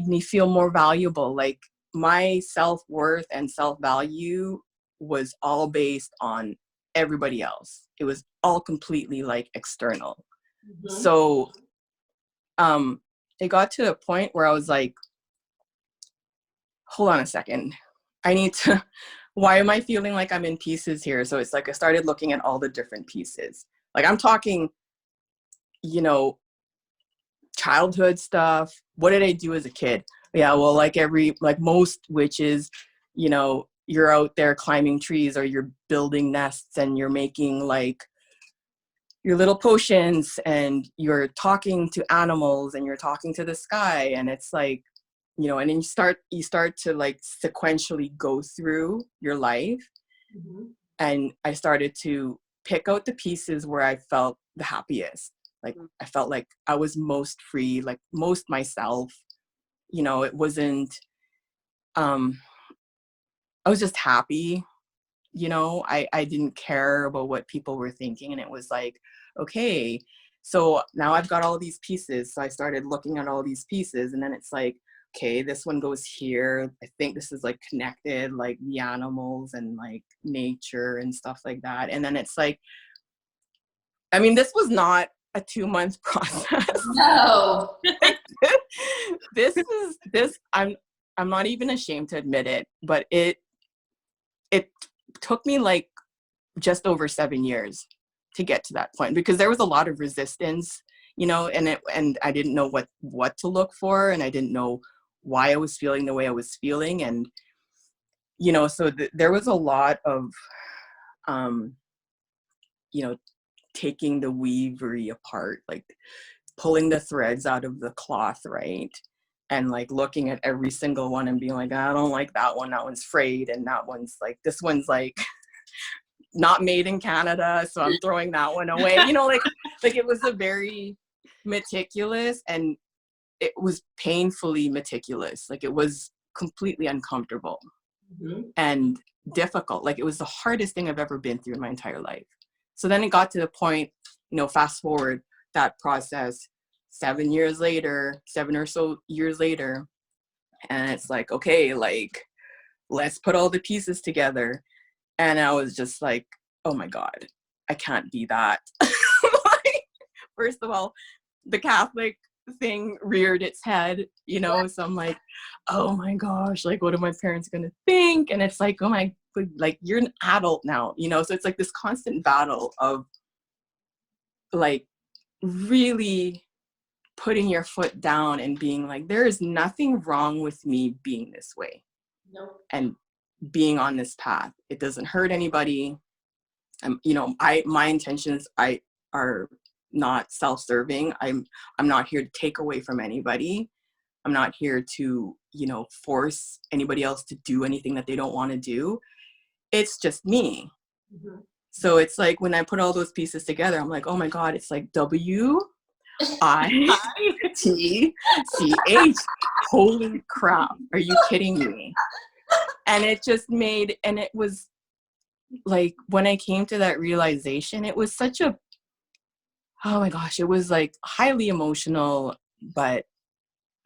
me feel more valuable. Like my self-worth and self-value was all based on everybody else. It was all completely like external. Mm-hmm. So it got to a point where I was like, hold on a second. I need to, why am I feeling like I'm in pieces here? So it's like I started looking at all the different pieces. Like I'm talking, you know, childhood stuff. What did I do as a kid? Yeah, well, like most witches, you know, you're out there climbing trees, or you're building nests, and you're making like your little potions, and you're talking to animals, and you're talking to the sky, and it's like, you know, and then you start to like sequentially go through your life. Mm-hmm. And I started to pick out the pieces where I felt the happiest. Like I felt like I was most free, like most myself. You know, it wasn't, um I was just happy. You know, I didn't care about what people were thinking, and it was like, okay, so now I've got all these pieces. So I started looking at all these pieces, and then it's like, okay, this one goes here. I think this is like connected, like the animals and like nature and stuff like that. And then it's like, I mean, this was not a 2-month process. No. I'm not even ashamed to admit it, but it took me like just over 7 years to get to that point, because there was a lot of resistance, you know, and I didn't know what to look for, and I didn't know why I was feeling the way I was feeling. And, you know, so there was a lot of, um, you know, taking the weavery apart, like pulling the threads out of the cloth, right? And like looking at every single one and being like, I don't like that one. That one's frayed, and that one's like, this one's like not made in Canada, so I'm throwing that one away. You know, like it was a very meticulous, and it was painfully meticulous. Like it was completely uncomfortable Mm-hmm. and difficult. Like it was the hardest thing I've ever been through in my entire life. So then it got to the point, you know, fast forward that process 7 or so years later, and it's like, okay, like let's put all the pieces together. And I was just like, oh my God, I can't be that. Like, first of all, the Catholic thing reared its head, you know, so I'm like, oh my gosh, like what are my parents gonna think? And it's like, oh my, like you're an adult now, you know, so it's like this constant battle of like really putting your foot down and being like, there is nothing wrong with me being this way. Nope. And being on this path, it doesn't hurt anybody. You know, my intentions are not self-serving. I'm not here to take away from anybody. I'm not here to, you know, force anybody else to do anything that they don't want to do. It's just me. Mm-hmm. So it's like when I put all those pieces together, I'm like, oh my God, it's like WITCH. Holy crap. Are you kidding me? And it just made, and it was like, when I came to that realization, it was such a, oh my gosh, it was like highly emotional, but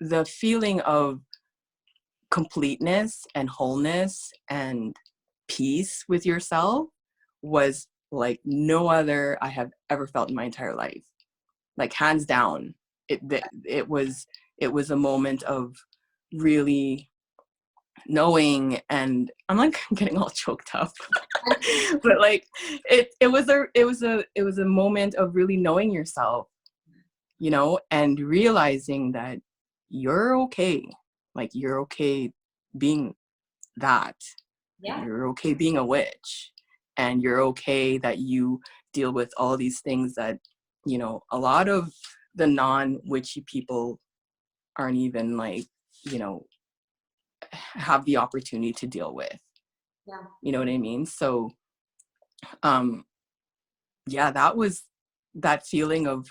the feeling of completeness and wholeness and peace with yourself was like no other I have ever felt in my entire life. Like hands down, it was a moment of really knowing, and I'm like getting all choked up. But like it was a moment of really knowing yourself, you know, and realizing that you're okay. Like you're okay being that. Yeah. You're okay being a witch, and you're okay that you deal with all these things that, you know, a lot of the non-witchy people aren't even like, you know, have the opportunity to deal with. Yeah. You know what I mean? So yeah, that was that feeling of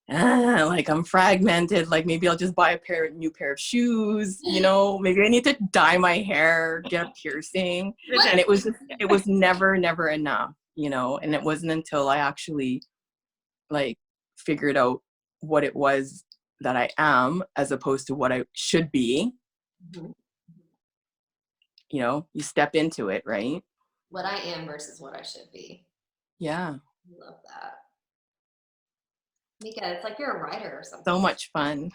like I'm fragmented, like maybe I'll just buy a new pair of shoes, you know, maybe I need to dye my hair, get a piercing. And it was never enough, you know. And it wasn't until I actually like figured out what it was that I am as opposed to what I should be. Mm-hmm. You know, you step into it, right? What I am versus what I should be. Yeah. I love that. Mika, it's like you're a writer or something. So much fun.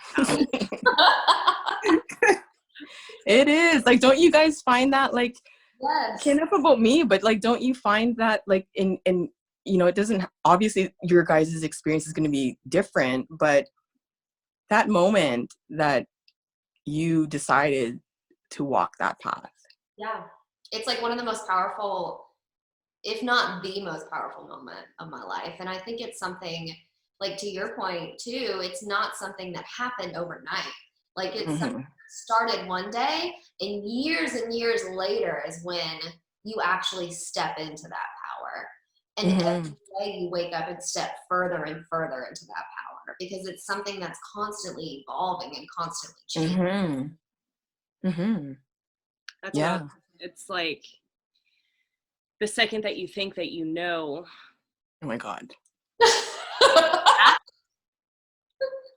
It is. Like, don't you guys find that, like, yes. okay, enough about me, but like, don't you find that like in you know, it doesn't, obviously your guys' experience is going to be different, but that moment that you decided to walk that path. Yeah. It's like one of the most powerful, if not the most powerful moment of my life. And I think it's something, like to your point too, it's not something that happened overnight. Like it's something that started one day, and years later is when you actually step into that power. And every day you wake up and step further and further into that power, because it's something that's constantly evolving and constantly changing. That's yeah. It's like the second that you think that you know. Oh my God.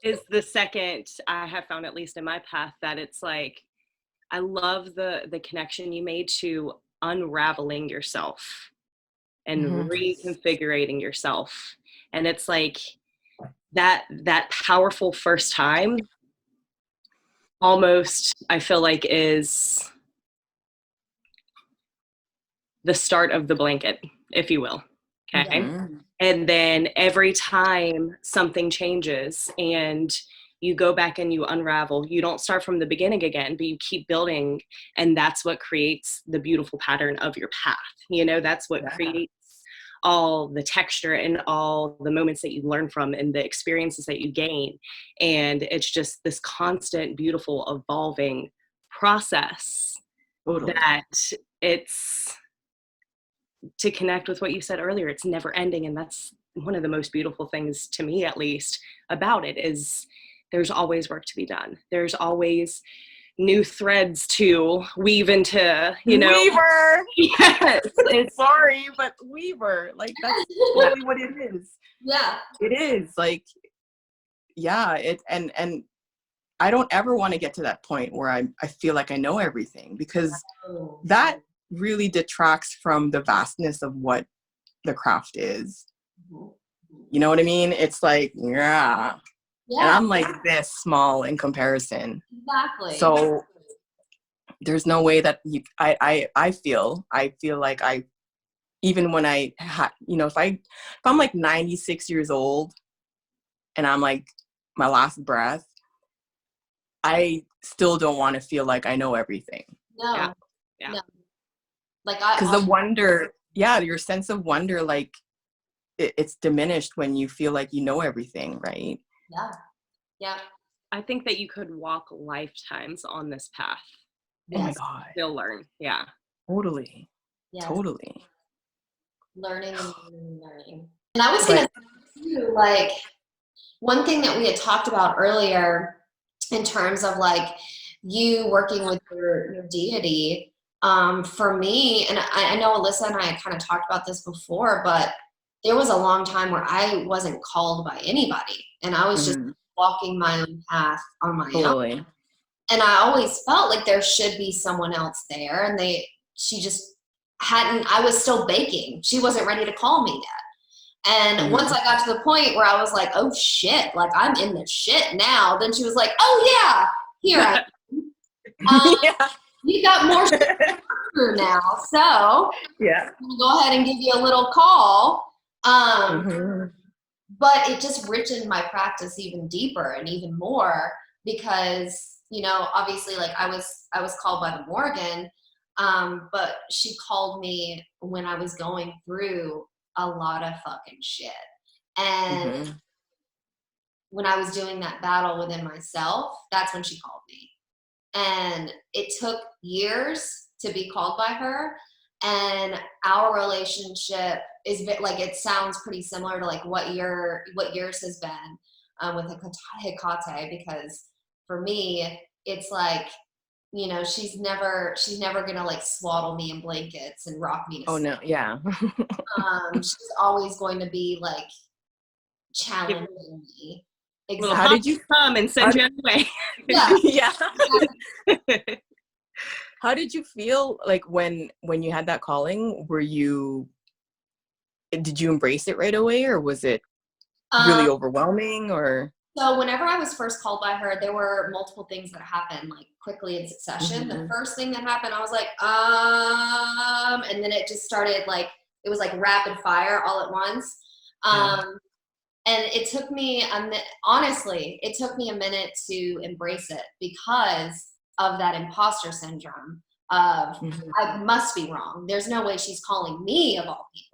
Is the second I have found, at least in my path, that it's like, I love the connection you made to unraveling yourself and reconfiguring yourself. And it's like that powerful first time almost, I feel like, is the start of the blanket, if you will. Okay. And then every time something changes and you go back and you unravel, you don't start from the beginning again, but you keep building. And that's what creates the beautiful pattern of your path. You know, that's what creates all the texture and all the moments that you learn from and the experiences that you gain. And it's just this constant, beautiful, evolving process that it's, to connect with what you said earlier, it's never ending. And that's one of the most beautiful things, to me at least, about it, is there's always work to be done. There's always new threads to weave into, you know. Weaver. Yes. Sorry, but weaver. Like, that's totally what it is. Yeah. It is. Like, yeah, and I don't ever want to get to that point where I feel like I know everything, because that really detracts from the vastness of what the craft is. You know what I mean? It's like, yeah. And I'm like this small in comparison. Exactly. So there's no way that I feel like I, even when you know, if I'm like 96 years old and I'm like my last breath, I still don't want to feel like I know everything. No. No. Like because the wonder, your sense of wonder, like it's diminished when you feel like you know everything, right? Yeah. I think that you could walk lifetimes on this path. Oh my Yes. God. Still learn. Yeah. Totally. Yes. Totally. Learning and learning and learning. And I was But- going to say too, like, one thing that we had talked about earlier in terms of like you working with your deity, for me, and I know Alyssa and I had kind of talked about this before, but there was a long time where I wasn't called by anybody and I was just walking my own path on my own. And I always felt like there should be someone else there, and she just hadn't. I was still baking. She wasn't ready to call me yet. And once I got to the point where I was like, oh shit, like I'm in the shit now, then she was like, oh yeah, here I am. Yeah. You got more shit to do now, so Yeah. I'm gonna go ahead and give you a little call. But it just richened my practice even deeper and even more because, you know, obviously like I was called by the Morgan, but she called me when I was going through a lot of fucking shit. And when I was doing that battle within myself, that's when she called me. And it took years to be called by her. And our relationship is like, it sounds pretty similar to like what yours has been with Hecate, because for me, it's like, you know, she's never gonna like swaddle me in blankets and rock me to sleep. No, yeah. She's always going to be like challenging me. Exactly. Well, how did you come and send you away? Yeah. Yeah. How did you feel like when you had that calling? Did you embrace it right away, or was it really overwhelming? Or so whenever I was first called by her, there were multiple things that happened like quickly in succession. The first thing that happened, I was like, and then it just started like, it was like rapid fire all at once. And it took me, honestly, it took me a minute to embrace it because of that imposter syndrome of, I must be wrong. There's no way she's calling me of all people.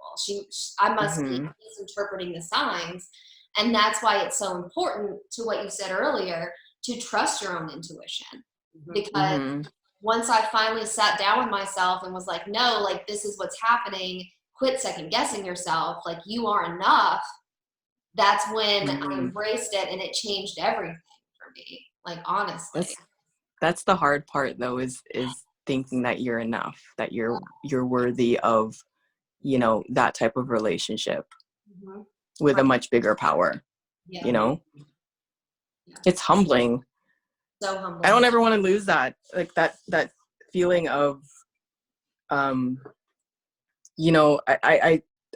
I must be misinterpreting the signs. And that's why it's so important to what you said earlier, to trust your own intuition. Because once I finally sat down with myself and was like, no, like this is what's happening, quit second guessing yourself, like you are enough. That's when I embraced it and it changed everything for me. Like, honestly. That's the hard part though, is thinking that you're enough, that you're worthy of, you know, that type of relationship with a much bigger power, you know? It's humbling. So humbling. I don't ever want to lose that, like that feeling of, you know,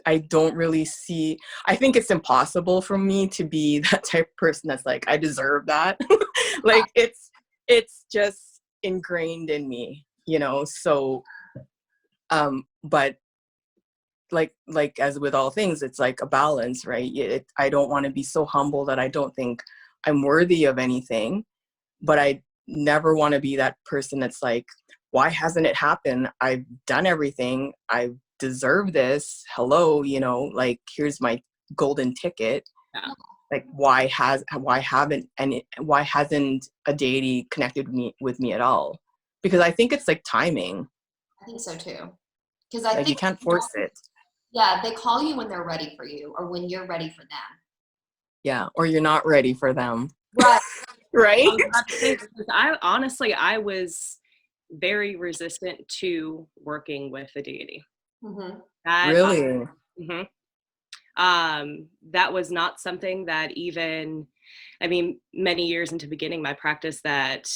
I don't really see, I think it's impossible for me to be that type of person that's like, I deserve that. Like it's just ingrained in me, you know? So, but like as with all things, it's like a balance, right? I don't want to be so humble that I don't think I'm worthy of anything, but I never want to be that person that's like, why hasn't it happened? I've done everything. I deserve this. Hello, you know, like here's my golden ticket. Yeah. Like why hasn't a deity connected with me at all? Because I think it's like timing. I think so too. Because I think you can't force it. Yeah, they call you when they're ready for you or when you're ready for them. Yeah, or you're not ready for them. Right. Right? I was very resistant to working with a deity. Really? That was not something that even, I mean, many years into beginning my practice, that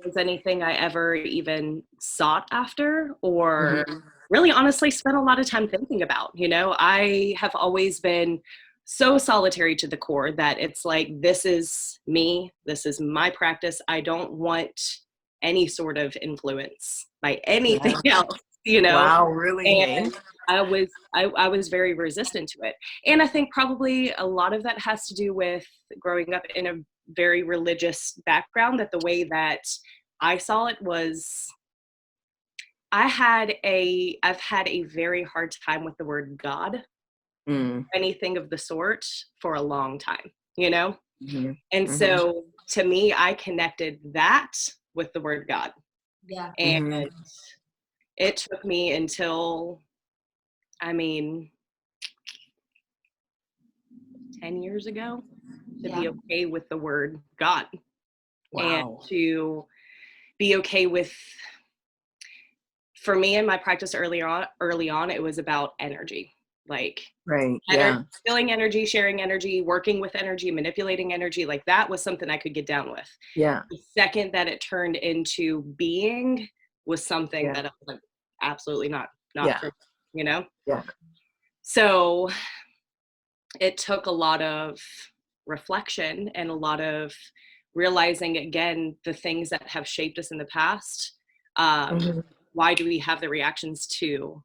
was anything I ever even sought after or really honestly spent a lot of time thinking about. You know, I have always been so solitary to the core that it's like, this is me, this is my practice. I don't want any sort of influence by anything else, you know. Wow, really? And I was very resistant to it. And I think probably a lot of that has to do with growing up in a very religious background, that the way that I saw it was, I've had a very hard time with the word God, anything of the sort, for a long time, you know? Mm-hmm. And Mm-hmm. so to me, I connected that with the word God. Yeah. And Mm-hmm. it took me until, 10 years ago to be okay with the word God. And Wow. to be okay with, for me in my practice early on, it was about energy. Like Right. Yeah. feeling energy, sharing energy, working with energy, manipulating energy. Like that was something I could get down with. Yeah. The second that it turned into being was something that I was like, absolutely not for me, Yeah. So it took a lot of reflection and a lot of realizing again the things that have shaped us in the past. Mm-hmm. Why do we have the reactions to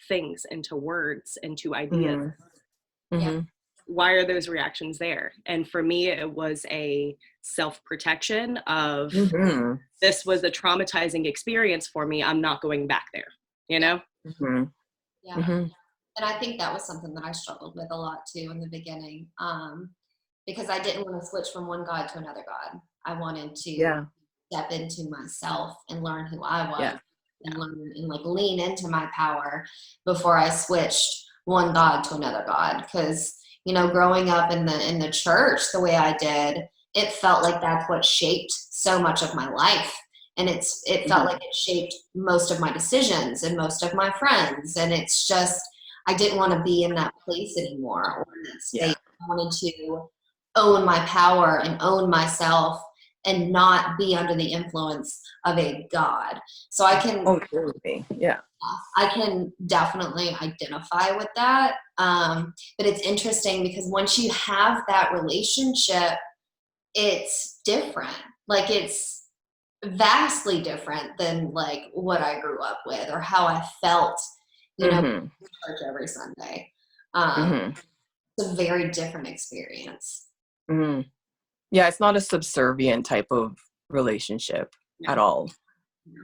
things and to words and to ideas? Mm-hmm. Yeah. Mm-hmm. Why are those reactions there? And for me, it was a self-protection of Mm-hmm. this was a traumatizing experience for me. I'm not going back there, Mm-hmm. Yeah. Mm-hmm. And I think that was something that I struggled with a lot too in the beginning, because I didn't want to switch from one God to another God. I wanted to step into myself and learn who I was, and learn and like lean into my power before I switched one God to another God. Because growing up in the church the way I did, it felt like that's what shaped so much of my life. And it felt like it shaped most of my decisions and most of my friends. And it's just, I didn't want to be in that place anymore, or in that state. I wanted to own my power and own myself and not be under the influence of a God. So I can, Totally. Yeah. I can definitely identify with that. But it's interesting because once you have that relationship, it's different. Like it's vastly different than like what I grew up with or how I felt, Mm-hmm. church every Sunday. Mm-hmm. It's a very different experience. Mm-hmm. Yeah, it's not a subservient type of relationship at all.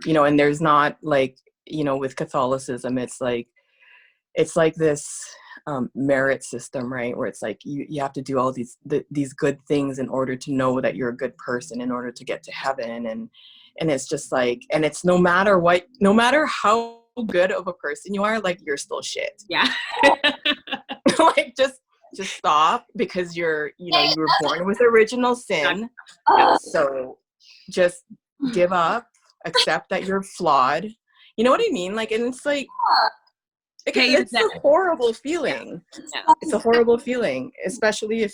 And there's not like, with Catholicism, it's like this merit system, right? Where it's like you have to do all these good things in order to know that you're a good person, in order to get to heaven. And it's just like, and it's no matter how good of a person you are, like you're still shit. Yeah. Like just stop, because you were born with original sin. So just give up, accept that you're flawed. You know what I mean? Like, and it's like, it's a horrible feeling. Yeah. It's a horrible feeling, especially if,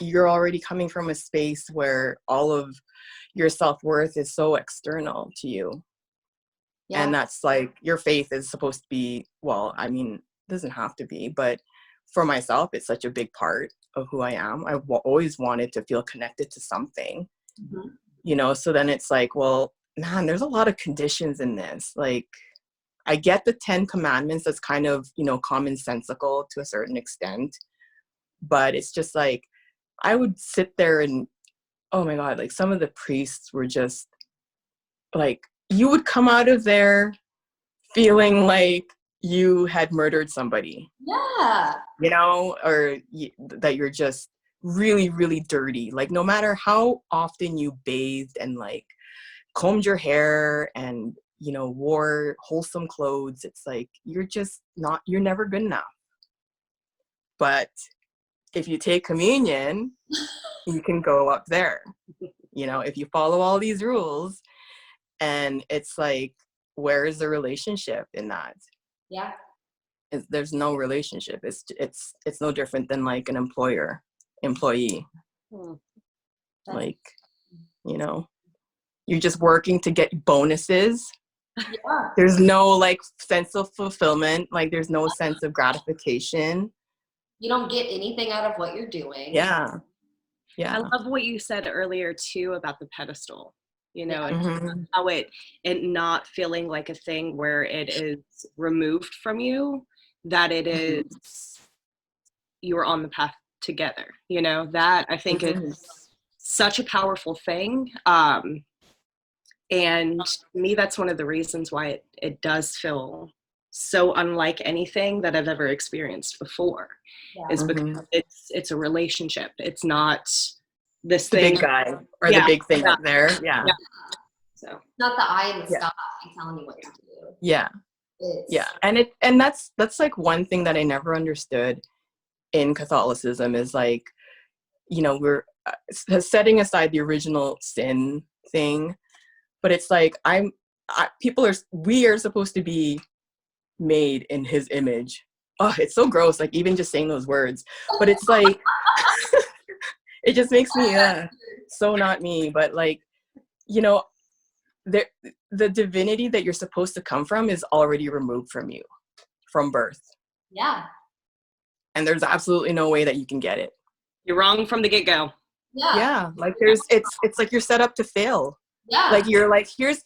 you're already coming from a space where all of your self-worth is so external to you. Yeah. And that's like, your faith is supposed to be, it doesn't have to be, but for myself, it's such a big part of who I am. I've always wanted to feel connected to something, so then it's like, well, man, there's a lot of conditions in this. Like, I get the 10 commandments. That's kind of, commonsensical to a certain extent, but it's just like, I would sit there and, oh my God, like some of the priests were just like, you would come out of there feeling like you had murdered somebody. Yeah. Or that you're just really, really dirty. Like, no matter how often you bathed and like combed your hair and, wore wholesome clothes, it's like, you're never good enough. But if you take communion, you can go up there, if you follow all these rules. And it's like, where is the relationship in that? Yeah. There's no relationship. It's no different than like an employee. Like, you're just working to get bonuses. Yeah. There's no like sense of fulfillment. Like, there's no sense of gratification. You don't get anything out of what you're doing. Yeah. I love what you said earlier too about the pedestal, and how it not feeling like a thing where it is removed from you, that it is, you're on the path together, that I think is such a powerful thing. And to me, that's one of the reasons why it does feel so unlike anything that I've ever experienced before, is because it's a relationship. It's not this the thing. big guy or Yeah, the big thing yeah, up there. Yeah. yeah. So Not the eye in the Yeah. sky telling you what to do. Yeah. It's, Yeah. And that's like one thing that I never understood in Catholicism is like, you know, we're setting aside the original sin thing, but it's like we are supposed to be made in his image. Oh, it's so gross, like even just saying those words. But it's like it just makes me so not me. But like, you know, the divinity that you're supposed to come from is already removed from you from birth. yeah. And there's absolutely no way that you can get it. you're wrong from the get-go. Yeah. Yeah, like it's like you're set up to fail. Yeah. Like you're like, here's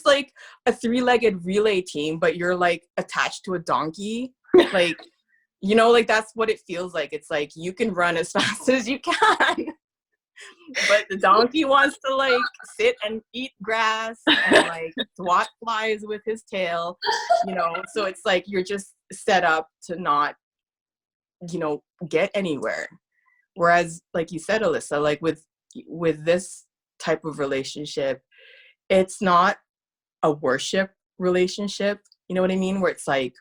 like a 3-legged relay team, but you're like attached to a donkey. Like, you know, like that's what it feels like. It's like you can run as fast as you can, but the donkey wants to like sit and eat grass and like swat flies with his tail, you know. So it's like you're just set up to not, you know, get anywhere. Whereas, like you said, Alyssa, like with this type of relationship, it's not a worship relationship. You know what I mean? Where it's like,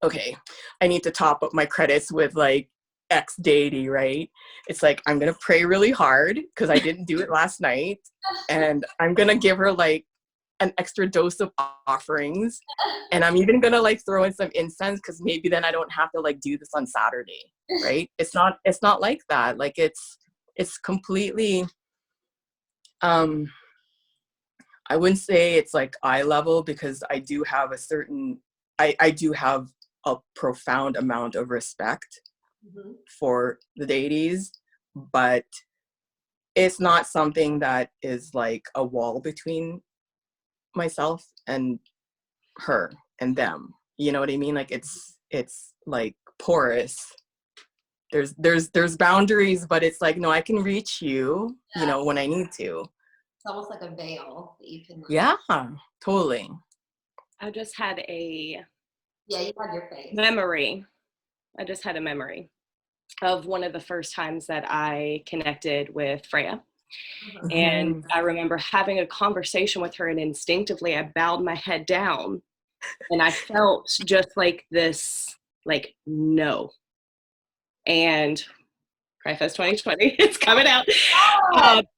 okay, I need to top up my credits with like X deity, right? It's like, I'm going to pray really hard because I didn't do it last night. And I'm going to give her like an extra dose of offerings. And I'm even going to like throw in some incense because maybe then I don't have to like do this on Saturday, right? It's not like that. Like it's completely, I wouldn't say it's like eye level because I do have I do have a profound amount of respect for the deities, but it's not something that is like a wall between myself and her and them. You know what I mean? Like it's like porous. There's boundaries, but it's like, no, I can reach you, you know, when I need to. It's almost like a veil that you can. Like, Yeah, totally. I just had a yeah, you have your face. memory. I just had a memory of one of the first times that I connected with Freya. And I remember having a conversation with her, and instinctively I bowed my head down and I felt just like this, like, no. And Cryfest 2020, it's coming out.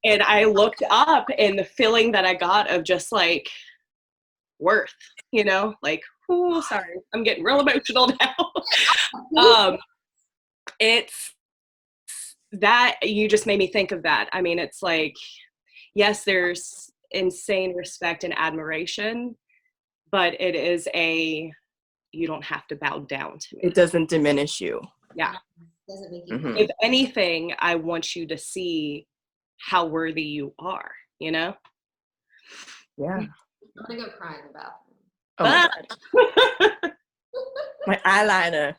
And I looked up, and the feeling that I got of just like worth, you know, like, oh, sorry, I'm getting real emotional now. It's that you just made me think of that. I mean, it's like, yes, there's insane respect and admiration, but it is you don't have to bow down to me. It doesn't diminish you. Yeah. Doesn't make you If anything, I want you to see how worthy you are, you know? Yeah. I'm gonna go cry in the bathroom. Oh my God. My eyeliner.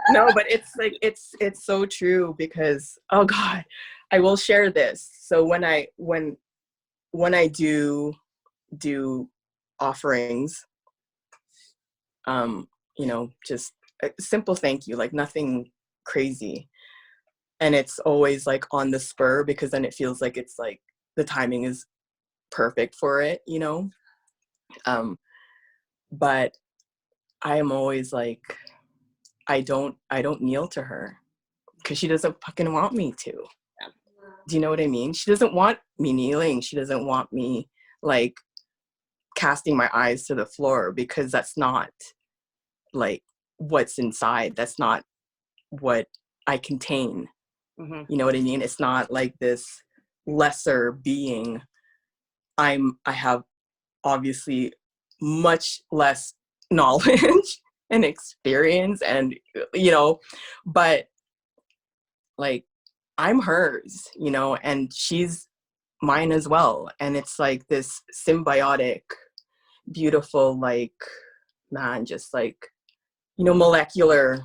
No, but it's like it's so true because, oh God, I will share this. So when I do offerings, you know, just a simple thank you, like nothing crazy. And it's always like on the spur because then it feels like it's like the timing is perfect for it, you know? But I am always like, I don't kneel to her because she doesn't fucking want me to. Do you know what I mean? She doesn't want me kneeling. She doesn't want me like casting my eyes to the floor because that's not like what's inside. That's not what I contain. You know what I mean? It's not like this lesser being. I have obviously much less knowledge and experience and, you know, but like I'm hers, you know, and she's mine as well. And it's like this symbiotic, beautiful, like, man, just like, you know, molecular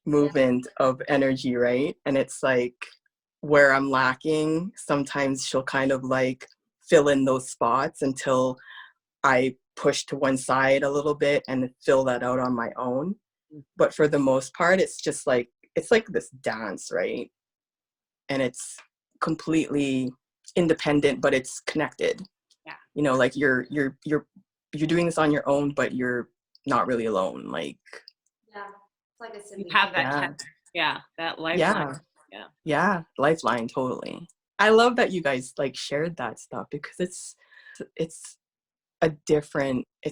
movement of energy, right? And it's like where I'm lacking, sometimes she'll kind of like fill in those spots until I push to one side a little bit and fill that out on my own. But for the most part, it's just like, it's like this dance, right? And it's completely independent, but it's connected. Yeah. You know, like you're doing this on your own, but you're not really alone. Like, yeah, it's like a You symbiote. have that yeah. tether. Yeah, that lifeline. Yeah. Yeah. Lifeline, totally. I love that you guys like shared that stuff, because it's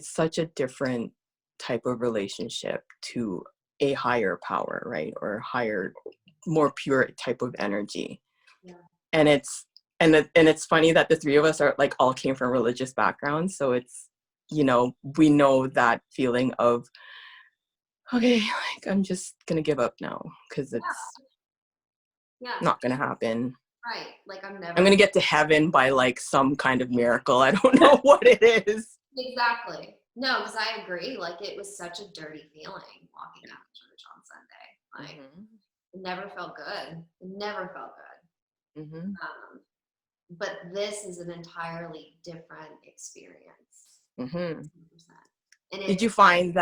such a different type of relationship to a higher power, right? Or higher, more pure type of energy. Yeah. And it's funny that the three of us are like all came from religious backgrounds, so it's, you know, we know that feeling of, okay, like I'm just gonna give up now because it's Yeah, not gonna happen. right. Like I'm I'm gonna get to heaven by like some kind of miracle. I don't know what it is. Exactly. No, because I agree. Like it was such a dirty feeling walking out of church on Sunday. Like it never felt good. It never felt good. Mm-hmm. But this is an entirely different experience. Mm-hmm. 100%. And Did you find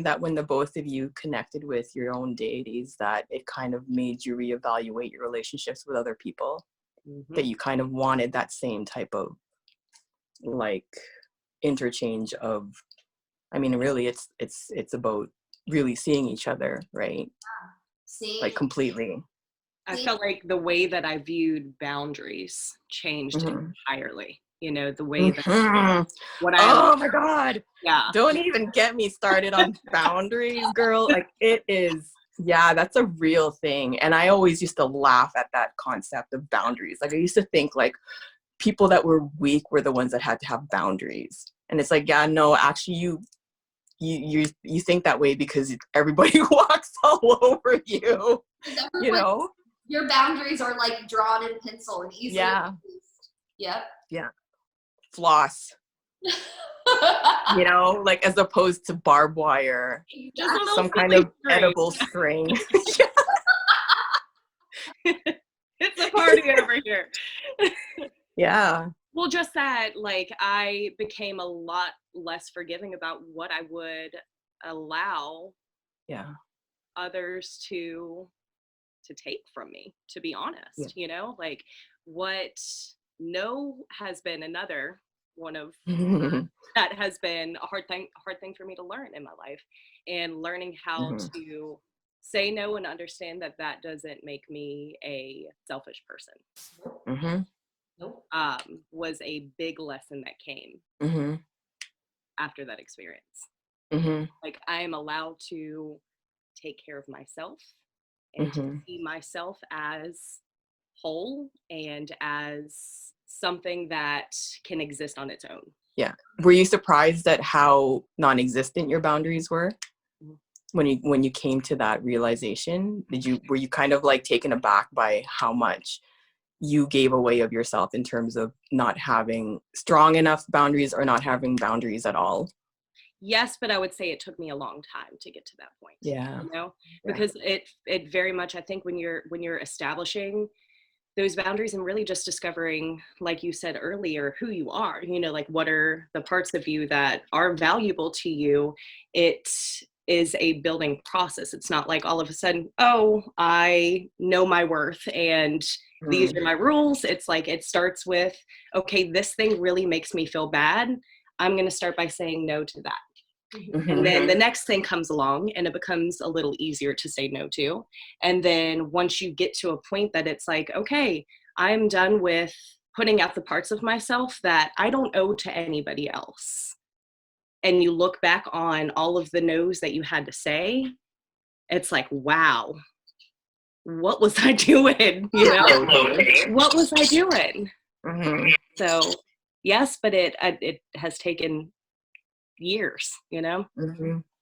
that when the both of you connected with your own deities, that it kind of made you reevaluate your relationships with other people? That you kind of wanted that same type of like interchange of, I mean, really it's about really seeing each other, right? See, Like completely. I felt like the way that I viewed boundaries changed Mm-hmm. entirely. You know, the way that Mm-hmm. what Oh my God. yeah. Don't even get me started on boundaries, girl. Like it is, yeah, that's a real thing. And I always used to laugh at that concept of boundaries. Like I used to think like people that were weak were the ones that had to have boundaries. And it's like, yeah, no, actually you think that way because everybody walks all over you, you know? your boundaries are like drawn in pencil and easily used. Yep. Yeah. Floss. You know, like as opposed to barbed wire, Just a little some kind of string. edible string. It's a party over here. Yeah. Well, just that, like, I became a lot less forgiving about what I would allow others to take from me, to be honest. You know, like what no has been another one of that has been a hard thing for me to learn in my life, and learning how to say no and understand that that doesn't make me a selfish person. Was a big lesson that came after that experience. Like I am allowed to take care of myself and to see myself as whole and as something that can exist on its own. Yeah. Were you surprised at how non-existent your boundaries were when you came to that realization? Were you kind of like taken aback by how much you gave away of yourself in terms of not having strong enough boundaries or not having boundaries at all? Yes, but I would say it took me a long time to get to that point. Yeah. You know, because it very much, I think when you're establishing those boundaries and really just discovering, like you said earlier, who you are, you know, like what are the parts of you that are valuable to you, it is a building process. It's not like all of a sudden, oh, I know my worth and these are my rules. It's like it starts with, okay, this thing really makes me feel bad. I'm going to start by saying no to that. And then the next thing comes along and it becomes a little easier to say no to. And then once you get to a point that it's like, okay, I'm done with putting out the parts of myself that I don't owe to anybody else. And you look back on all of the no's that you had to say, it's like, wow, what was I doing? You know, what was I doing? So yes, but it has taken years, you know?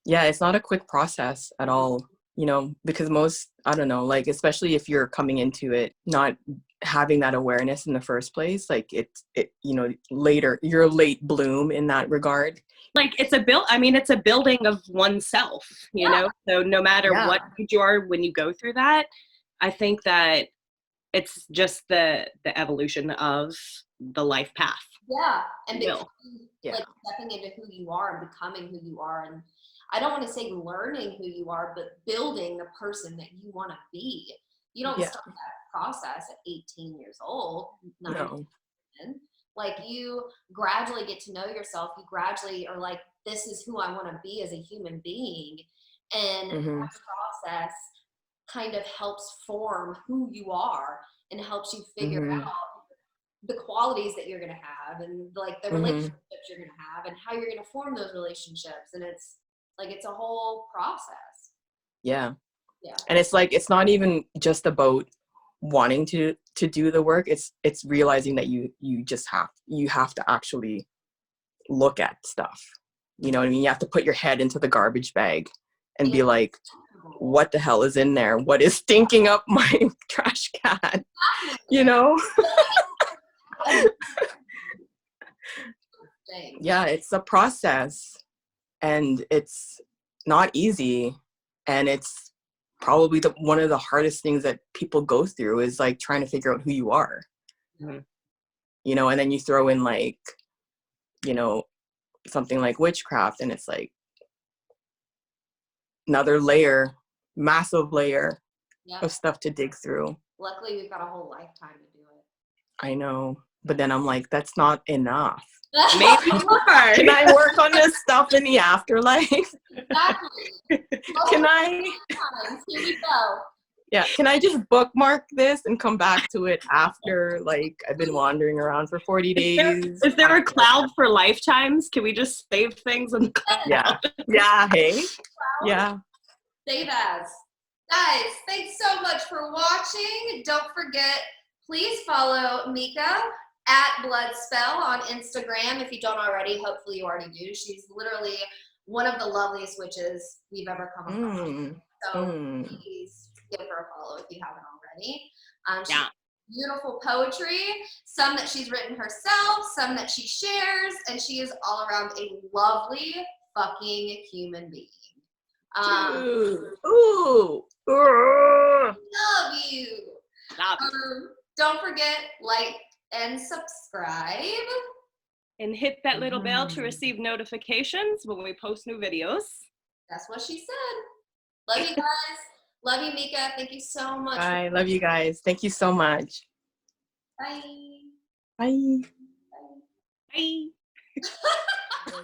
Yeah, it's not a quick process at all, you know, because most, I don't know, like, especially if you're coming into it, not having that awareness in the first place, like it, you know, later, you're a late bloom in that regard. Like it's a building of oneself, you know? So no matter what you are, when you go through that, I think that it's just the evolution of the life path. Yeah. And like stepping into who you are and becoming who you are. And I don't want to say learning who you are, but building the person that you want to be. You don't start that process at 18 years old, 19. Like, you gradually get to know yourself. You gradually are like, this is who I want to be as a human being. And that process kind of helps form who you are and helps you figure out the qualities that you're going to have and like the relationships you're going to have and how you're going to form those relationships. And it's like, it's a whole process. Yeah. And it's like, it's not even just about wanting to do the work. It's realizing that you have to actually look at stuff. You know what I mean? You have to put your head into the garbage bag and be like, what the hell is in there? What is stinking up my trash can? You know? Yeah, it's a process, and it's not easy, and it's probably one of the hardest things that people go through is like trying to figure out who you are. You know, and then you throw in like, you know, something like witchcraft, and it's like another layer, massive layer of stuff to dig through. Luckily, we've got a whole lifetime to do it. I know, but then I'm like, that's not enough. Maybe more. Can I work on this stuff in the afterlife? Exactly. Can I? Here we go. Yeah, can I just bookmark this and come back to it after, like, I've been wandering around for 40 days? Is there a cloud for lifetimes? Can we just save things in the cloud? Yeah, hey? Yeah. Save as. Guys, thanks so much for watching. Don't forget, please follow Mika at Bloodspell on Instagram. If you don't already, hopefully you already do. She's literally one of the loveliest witches we've ever come across. So please give her a follow if you haven't already. She has beautiful poetry, some that she's written herself, some that she shares, and she is all around a lovely fucking human being. Love you. Don't forget, like and subscribe. And hit that little bell to receive notifications when we post new videos. That's what she said. Love you guys. Love you, Mika. Thank you so much. I love you guys. Thank you so much. Bye. Bye. Bye. Bye.